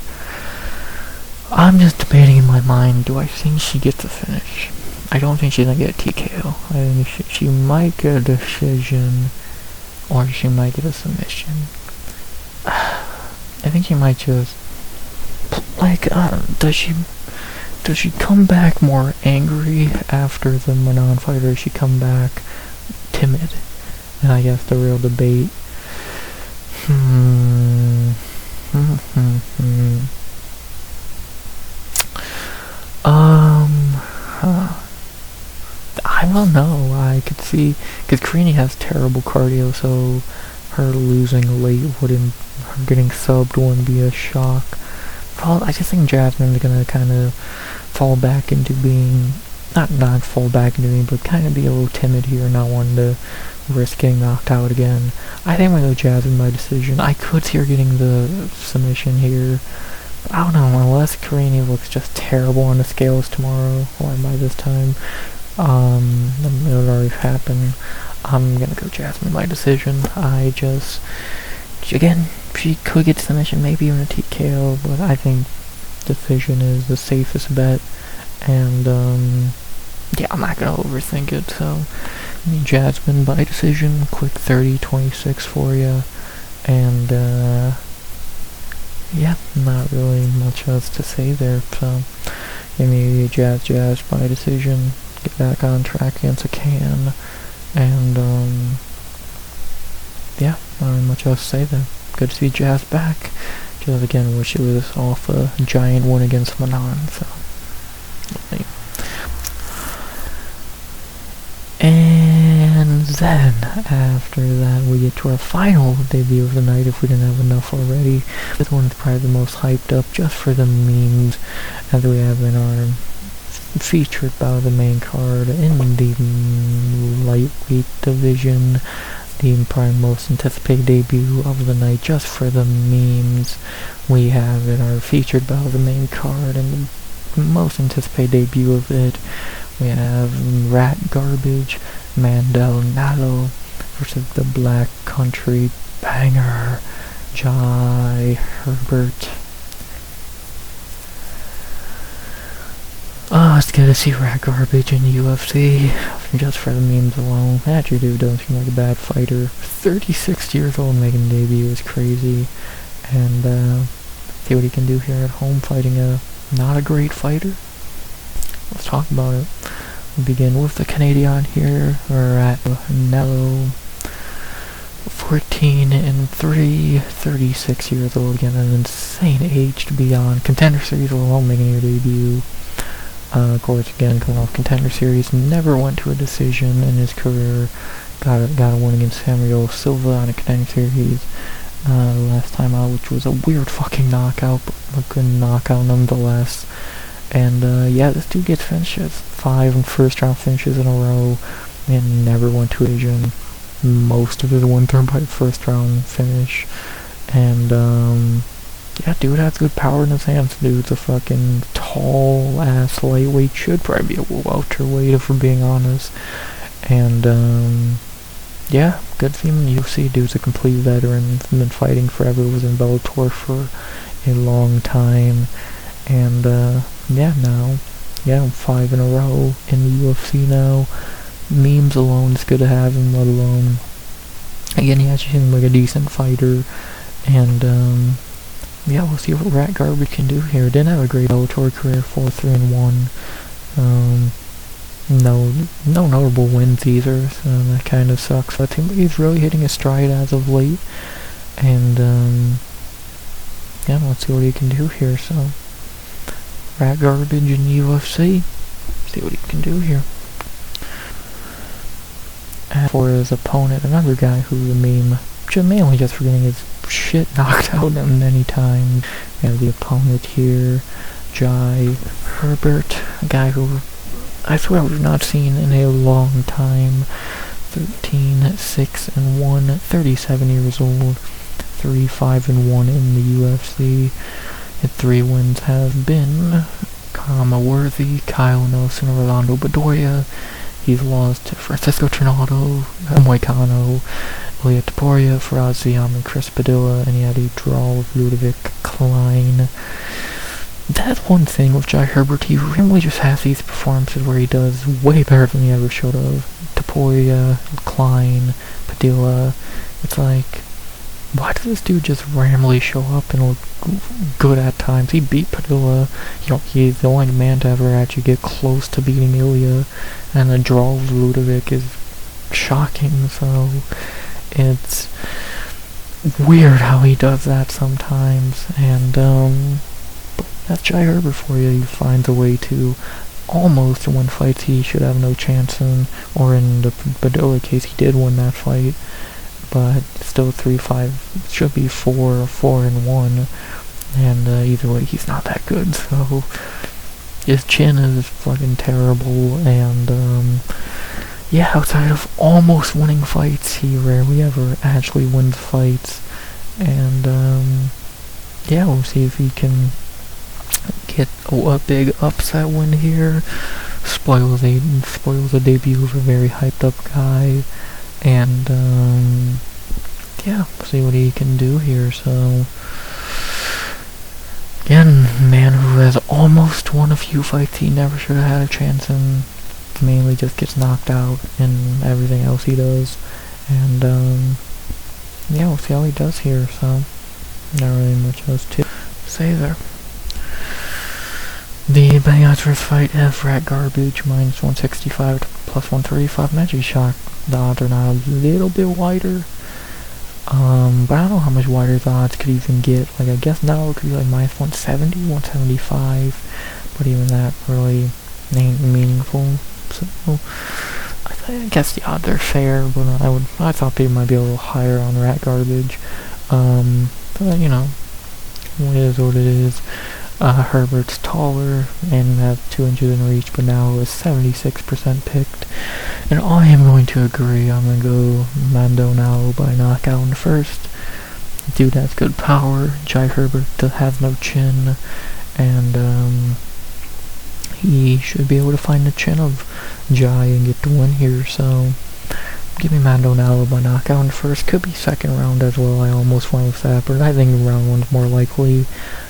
Speaker 1: I'm just debating in my mind, do I think she gets a finish? I don't think she's gonna get a TKO. I think she might get a decision, or she might get a submission. I think she might just, does she come back more angry after the Manon fight, or does she come back timid? And I guess the real debate. I don't know. I could see, because Karine has terrible cardio, so her losing late her getting subbed wouldn't be a shock. I just think Jasmine's gonna kind of fall back into being, not fall back into being, but kind of be a little timid here, not wanting to risk getting knocked out again. I think I'm gonna go Jasmine by decision. I could see her getting the submission here. But I don't know, unless Karine looks just terrible on the scales tomorrow, or by this time, it'll already happen. I'm gonna go Jasmine by decision. Again, she could get submission, maybe even a TKO, but I think decision is the safest bet. And, yeah, I'm not gonna overthink it, so I mean, Jasmine by decision, quick 30-26 for you. And, yeah, not really much else to say there, so give me Jazz by decision, get back on track against a can. And, yeah, not really much else to say there. Good to see Jazz back. Just again, wish it was off a giant win against Manon, so. And then, after that, we get to our final debut of the night, if we didn't have enough already. This one is probably the most hyped up, just for the memes, as we have in our featured by the main card in the lightweight division, the probably most anticipated debut of the night just for the memes. We have it, our featured by the main card, and the most anticipated debut of it. We have Rat Garbage, Mandel versus the Black Country Banger, Jai Herbert. Oh, it's good to see Rat Garbage in UFC, just for the memes alone. That dude doesn't seem like a bad fighter. 36 years old making a debut is crazy. And, see what he can do here at home fighting a not a great fighter. Let's talk about it. We'll begin with the Canadian here. We're at Nello. 14-3, 36 years old, again, an insane age to be on. Contender Series alone making your debut. Of course, again, coming off Contender Series, never went to a decision in his career. Got a win against Samuel Silva on a Contender Series last time out, which was a weird fucking knockout, but a good knockout nonetheless. And yeah, this dude gets finishes. 5 first round finishes in a row, and never went to a decision. Most of his wins are by first round finish. And yeah, dude has good power in his hands. Dude's a fucking tall ass lightweight, should probably be a welterweight if we're being honest. And yeah, good to see him in the UFC. Dude's a complete veteran. He's been fighting forever. Was in Bellator for a long time. And yeah, now 5 in a row in the UFC now. Memes alone, it's good to have him, let alone, again, he actually seems like a decent fighter. And yeah, we'll see what Rat Garbage can do here. Didn't have a great Bellator career, 4-3-1. No notable wins either, so that kind of sucks. But I think he's really hitting his stride as of late. And yeah, let's see what he can do here. So Rat Garbage in UFC. See what he can do here. And for his opponent, another guy who's a meme, mainly just for getting his shit knocked out many times. We have the opponent here, Jai Herbert, a guy who I swear we've not seen in a long time. 13-6-1, 37 years old, 3-5-1 in the UFC. His 3 wins have been Kama Worthy, Kyle Nelson, Rolando Bedoya. He's lost to Francisco Trinaldo, Moicano, Ilya Taporia, Faraz Ziam, and Chris Padilla, and he had a draw with Ludovic Klein. That's one thing with Jai Herbert, he really just has these performances where he does way better than he ever should have. Taporia, Klein, Padilla, it's like, why does this dude just randomly show up and look good at times? He beat Padilla, he's the only man to ever actually get close to beating Ilya, and the draw with Ludovic is shocking, so it's weird how he does that sometimes. And that's Jai Herbert for you. He finds a way to almost win fights he should have no chance in, or in the Padilla case, he did win that fight, but still 3-5, should be 4-1, and either way, he's not that good, so his chin is fucking terrible. And yeah, outside of almost winning fights, he rarely ever actually wins fights. And yeah, we'll see if he can get a big upset win here. Spoils the debut of a very hyped up guy. And yeah, see what he can do here. So again, man who has almost won a few fights he never should have had a chance in. Mainly just gets knocked out in everything else he does. And yeah, we'll see how he does here. So not really much else to say there. The betting odds for this fight have Rat Garbage minus 165 to plus 135. Magic Shock, the odds are now a little bit wider. But I don't know how much wider the odds could even get. Like, I guess now it could be like minus 170, 175. But even that really ain't meaningful. So I guess the odds are fair, but I thought they might be a little higher on Rat Garbage. But you know, it is what it is. Herbert's taller and has 2 inches in reach, but now is 76% picked. And I am going to agree. I'm going to go Mando now by knockout in the first. Dude has good power. Jai Herbert has no chin, and he should be able to find the chin of Jai and get the win here. So give me Mando now by knockout in the first. Could be second round as well. I almost went with that, but I think round one's more likely.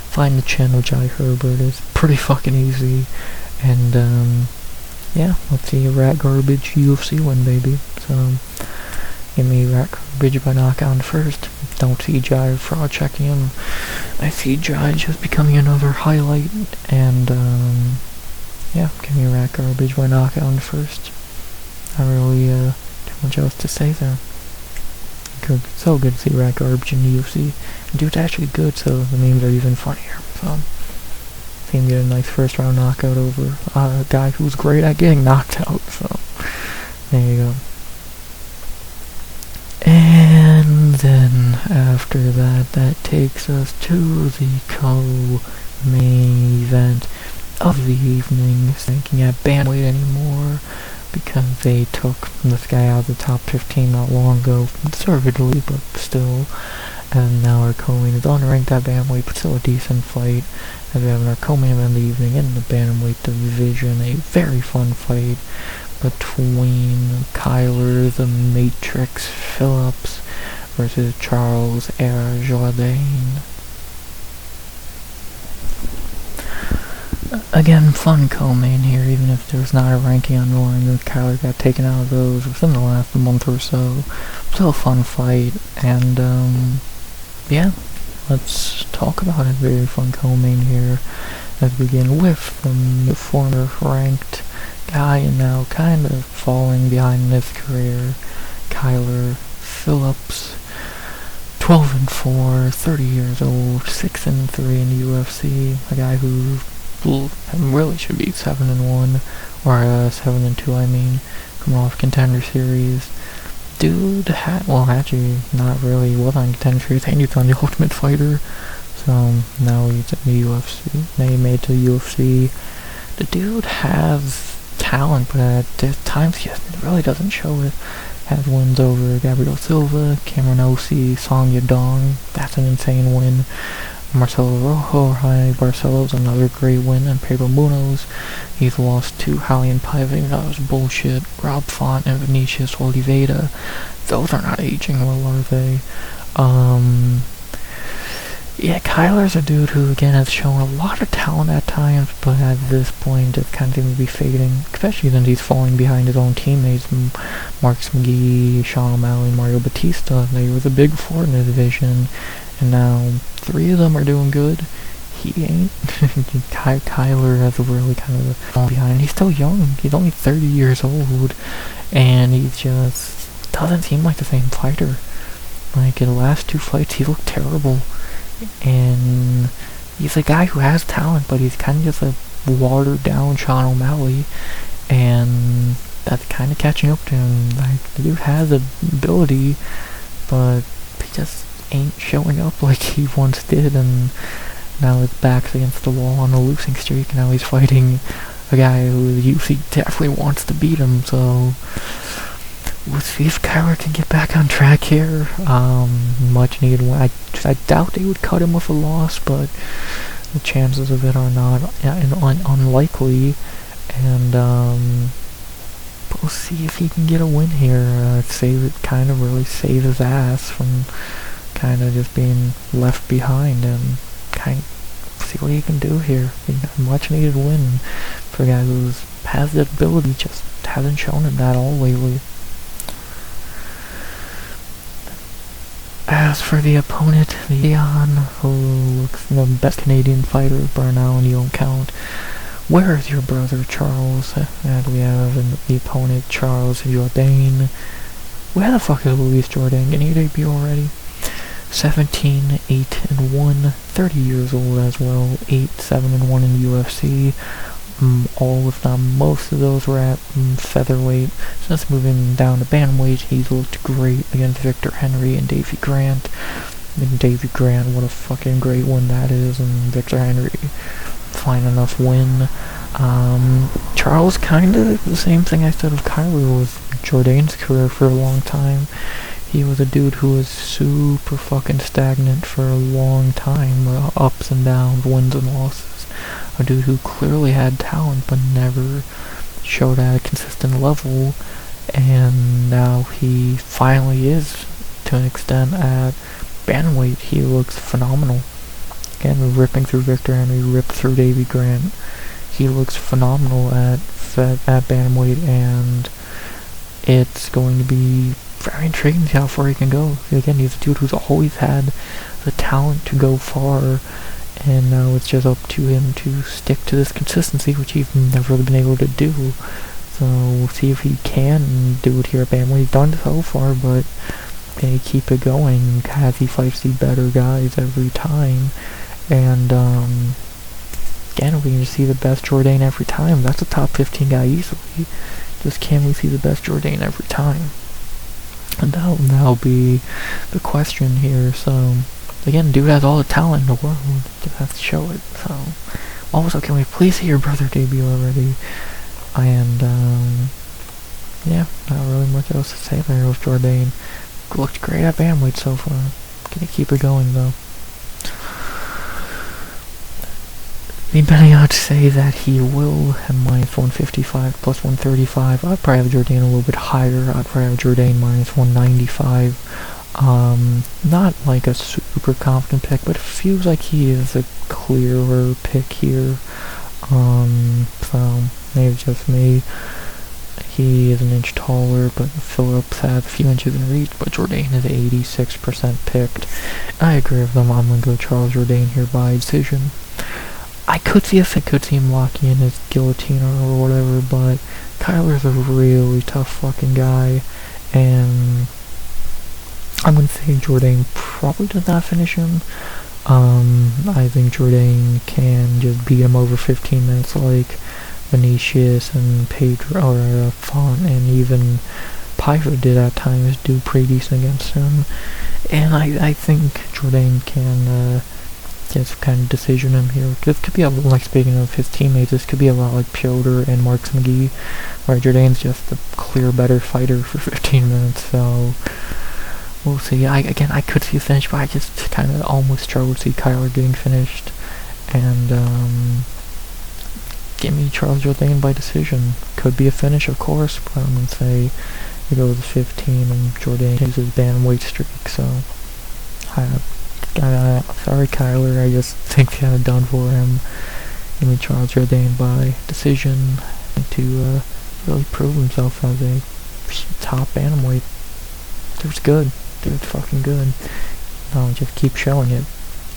Speaker 1: Find the chin of Jai Herbert is pretty fucking easy. And yeah, let's see a Rat Garbage UFC win, baby. So give me Rat Garbage by knockout in the first. Don't see Jai fraud checking him. I see Jai just becoming another highlight. And yeah, give me Rat Garbage by knockout in the first. Not really too much else to say there. Good, so good to see Rat Garbage in the UFC. Dude's actually good, so the memes are even funnier. So see him get a nice first round knockout over a guy who's great at getting knocked out. So there you go. And then after that, that takes us to the co-main event of the evening. Thinking at bantamweight anymore, because they took this guy out of the top 15 not long ago, deservedly, but still. And now our co-main is unranked at bantamweight, but still a decent fight. As we have our co-main event of the evening in the bantamweight division, a very fun fight between Kyler the Matrix Phillips versus Charles Air Jourdain. Again, fun co-main here, even if there's not a ranking on the line. Kyler got taken out of those within the last month or so. Still a fun fight, and yeah, let's talk about it. Very fun co-main here. Let's begin with the former ranked guy and now kind of falling behind in his career, Kyler Phillips. 12-4, 30 years old, 6-3 in the UFC. A guy who really should be 7-1, or 7-2. I mean, coming off Contender Series. Dude well, actually, not really. Was on Contender Series. And he was on the Ultimate Fighter. So now he's in the UFC. Now he made to the UFC. The dude has talent, but at times he really doesn't show it. Has wins over Gabriel Silva, Cameron Ossie, Song Yadong. That's an insane win. Marcelo Rojo, Jaime Barcelos, another great win, and Pedro Munoz. He's lost to Raulian Paiva, that was bullshit. Rob Font and Vinicius Oliveira. Those are not aging well, are they? Yeah, Kyler's a dude who, again, has shown a lot of talent at times, but at this point it kind of seems to be fading, especially since he's falling behind his own teammates, Marcus McGee, Sean O'Malley, Mario Batista. They were the big four in the division, and now 3 of them are doing good. He ain't. Kyler has really kind of fallen behind. He's still young. He's only 30 years old, and he just doesn't seem like the same fighter. Like, in the last 2 fights, he looked terrible. And he's a guy who has talent, but he's kind of just a watered down Sean O'Malley, and that's kind of catching up to him. Like, the dude has ability, but he just ain't showing up like he once did, and now his back's against the wall on a losing streak, and now he's fighting a guy who the UFC definitely wants to beat him. So we'll see if Kyler can get back on track here. Much needed win. I doubt they would cut him with a loss, but the chances of it are not unlikely. And we'll see if he can get a win here. Really save his ass from kind of just being left behind, and kind of see what he can do here. Much needed win for a guy who has the ability, just hasn't shown him that all lately. As for the opponent, Leon, who looks the best Canadian fighter, bar now, and you don't count. Where is your brother, Charles? And we have the opponent, Charles Jourdain. Where the fuck is Luis Jourdain? Getting a debut already? 17-8-1, 30 years old as well, 8-7-1 in the UFC. All, if not most of those, were at featherweight. Since moving down to bantamweight, he's looked great against Victor Henry and Davey Grant. And Davey Grant, what a fucking great win that is, and Victor Henry, fine enough win. Charles, kinda the same thing I said of Kyler with Jourdain's career for a long time. He was a dude who was super fucking stagnant for a long time, ups and downs, wins and losses. A dude who clearly had talent but never showed at a consistent level, and now he finally is, to an extent, at bantamweight. He looks phenomenal. Again, ripping through Victor Henry, ripped through Davey Grant. He looks phenomenal at bantamweight, and it's going to be very intriguing to see how far he can go. Again, he's a dude who's always had the talent to go far, and now it's just up to him to stick to this consistency, which he's never really been able to do. So we'll see if he can do it here at bantamweight. He's done it so far, but can he keep it going as he fights the better guys every time? And again, we can just see the best Jourdain every time. That's a top 15 guy easily. Just can we see the best Jourdain every time? And that'll be the question here. So again, dude has all the talent in the world, just has to show it. So also, can we please see your brother debut already? And yeah, not really much else to say there. It was Jourdain. Looked great at bantamweight so far. Can he keep it going though? The betting odds say that he will have minus 155 plus 135. I'd probably have Jourdain a little bit higher. I'd probably have Jourdain minus 195. Not like a super confident pick, but it feels like he is a clearer pick here. So maybe it's just me. He is an inch taller, but Phillips has a few inches in reach, but Jourdain is 86% picked. I agree with them. I'm going to go Charles Jourdain here by decision. I could see him locking in his guillotine or whatever, but Kyler's a really tough fucking guy, and I'm going to say Jourdain probably does not finish him. I think Jourdain can just beat him over 15 minutes like Vinicius and Pedro, or Font, and even Paiva did at times do pretty decent against him. And I think Jourdain can just kind of decision him here. This could be a lot like, speaking of his teammates, this could be a lot like Piotr and Marks McGee, where Jourdain's just a clear better fighter for 15 minutes, so we'll see. I could see a finish, but I just kind of almost struggle to see Kyler getting finished. And give me Charles Jourdain by decision. Could be a finish, of course, but I'm going to say it goes 15 and Jourdain uses bantamweight streak, so sorry Kyler, I just think kind of done for him. Give me Charles Jourdain by decision to really prove himself as a top bantamweight. Dude's good. Dude's fucking good. No, just keep showing it.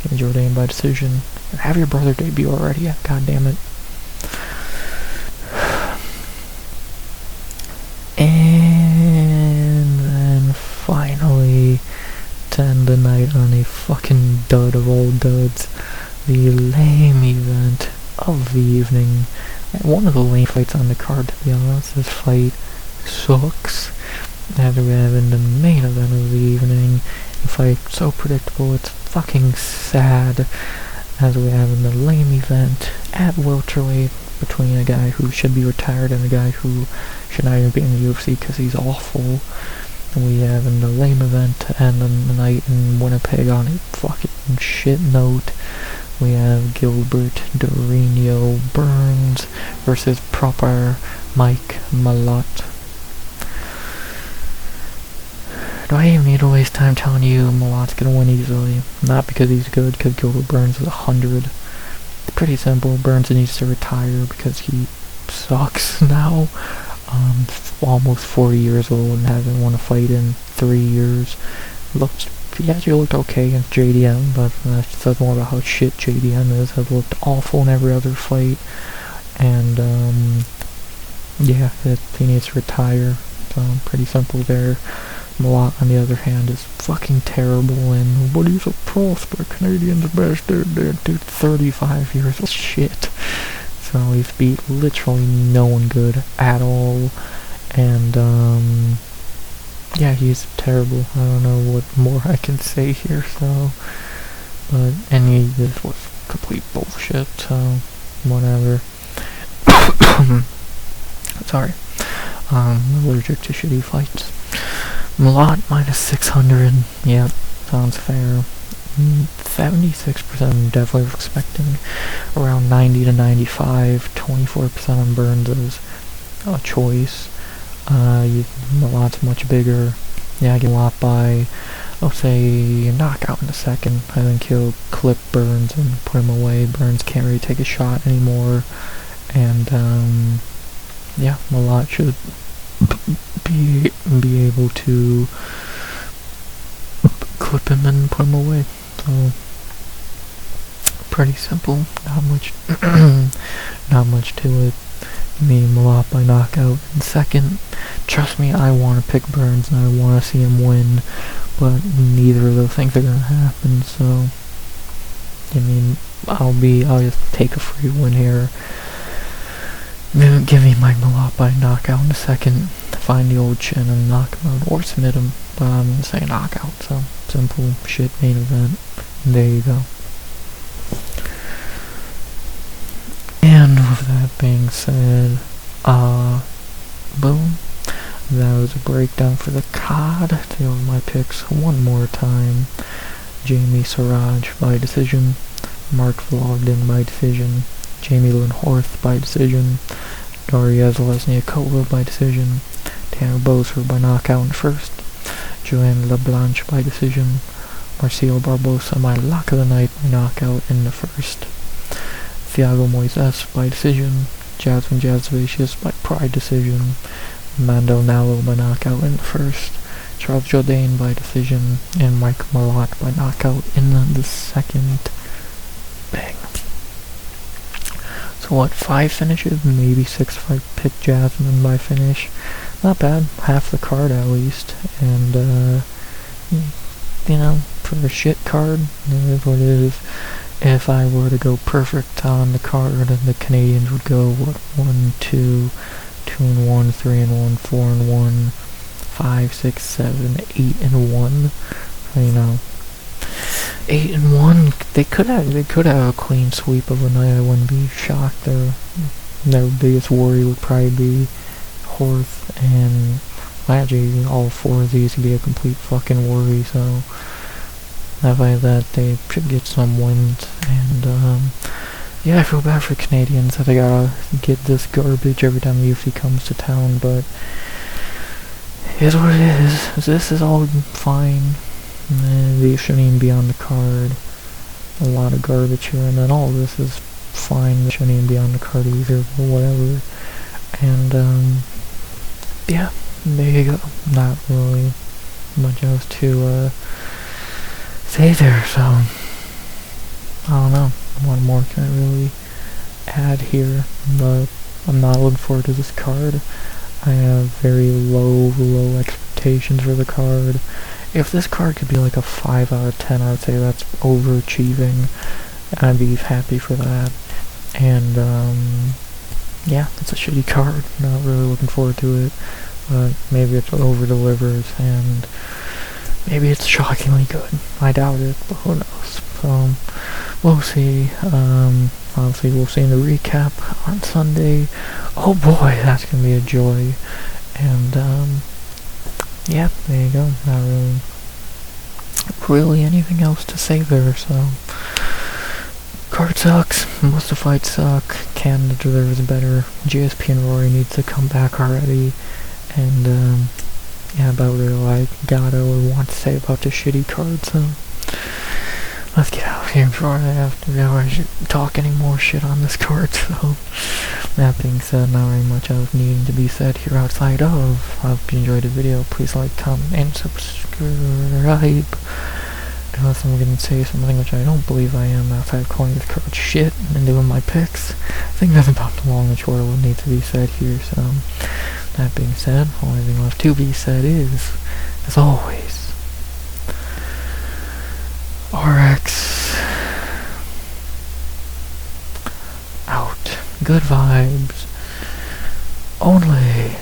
Speaker 1: Give me Jourdain by decision. Have your brother debut already. God damn it. And then finally, to end the night on a fucking dud of all duds, the lame event of the evening. One of the lame fights on the card, to be honest. This fight sucks. As we have in the main event of the evening, a fight so predictable it's fucking sad. As we have in the lame event at welterweight between a guy who should be retired and a guy who should not even be in the UFC because he's awful. We have in the lame event to end the night in Winnipeg on a fucking shit note. We have Gilbert Dorino Burns versus proper Mike Malott. Do I even need to waste time telling you Malott's gonna win easily? Not because he's good, because Gilbert Burns is 100. It's pretty simple. Burns needs to retire because he sucks now. Almost 40 years old and hasn't won a fight in 3 years. He actually looked okay against JDM, but that says more about how shit JDM is. Has looked awful in every other fight. And, yeah, he needs to retire. So, pretty simple there. Malott, on the other hand, is fucking terrible, and but he's a prospect. Canadian's best dude, 35 years of shit. So he's beat literally no one good at all, and yeah, he's terrible. I don't know what more I can say here, so, but, and this was complete bullshit, so, whatever. Sorry. I'm allergic to shitty fights. Malott minus 600, yeah, sounds fair. 76% definitely expecting around 90 to 95, 24% on Burns' choice. Malott's much bigger. Yeah, I get a lot by, I'll say, knockout in a second. I think he'll clip Burns and put him away. Burns can't really take a shot anymore. And, yeah, Malott should be able to clip him and put him away. So, pretty simple. Not much, not much to it. Me Malott by knockout in second. Trust me, I want to pick Burns and I want to see him win, but neither of those things are gonna happen. So, I mean, I'll just take a free win here. Give me Mike Malott by knockout in a second. Find the old chin and knock him out or submit him, but I'm gonna say knockout. So simple shit main event. There you go. And with that being said, boom. That was a breakdown for the card. To go over my picks one more time. Jamie Siraj by decision. Mark Vlogden by decision. Jamie Lynn Horth by decision. Daria Lesniakova by decision. Tanner Boser by knockout in first. Joanne LeBlanche by decision. Marcelo Barbosa, my lock of the night, by knockout in the first. Thiago Moises by decision. Jasmine Jasvicius by pride decision. Mando Nallo by knockout in the first. Charles Jourdain by decision. And Mike Malott by knockout in the second. Bang. So what, 5 finishes? Maybe 6 if I pick Jasmine by finish. Not bad. Half the card at least. And, you know, for a shit card, it is what it is. If I were to go perfect on the card, the Canadians would go, what, 1, 2, 2-1, 3-1, 4-1, 5, 6, 7, 8-1. You know, 8-1. They could have a clean sweep of a night. I wouldn't be shocked. Their biggest worry would probably be Horth, and actually all 4 of these would be a complete fucking worry. So that way that they should get some wins. And yeah, I feel bad for Canadians that they gotta get this garbage every time the UFC comes to town, but it is what it is. This is all fine. They shouldn't even be on the card. A lot of garbage here, and then all this is fine. They shouldn't even be on the card either, but whatever. And yeah, there you go. Not really much else to say there, so I don't know what more can I really add here, but I'm not looking forward to this card. I have very low expectations for the card. If this card could be like a 5 out of 10, I would say that's overachieving. I'd be happy for that. And yeah, it's a shitty card. Not really looking forward to it, but maybe it over-delivers, and maybe it's shockingly good. I doubt it, but who knows. So, we'll see. Obviously, we'll see in the recap on Sunday. Oh boy, that's gonna be a joy. And, yeah, there you go. Not really anything else to say there, so. Card sucks. Most of the fights suck. Canada deserves better. GSP and Rory needs to come back already. And, yeah, about all I got or want to say about this shitty card, so. Let's get out of here before I have to talk any more shit on this card, so. That being said, not very much else needing to be said here outside of. I hope you enjoyed the video. Please like, comment, and subscribe. Unless I'm going to say something which I don't believe I am outside of calling this card shit and doing my picks. I think that's about the long and short of what needs to be said here, so. That being said, only thing left to be said is, as always, RX out. Good vibes only.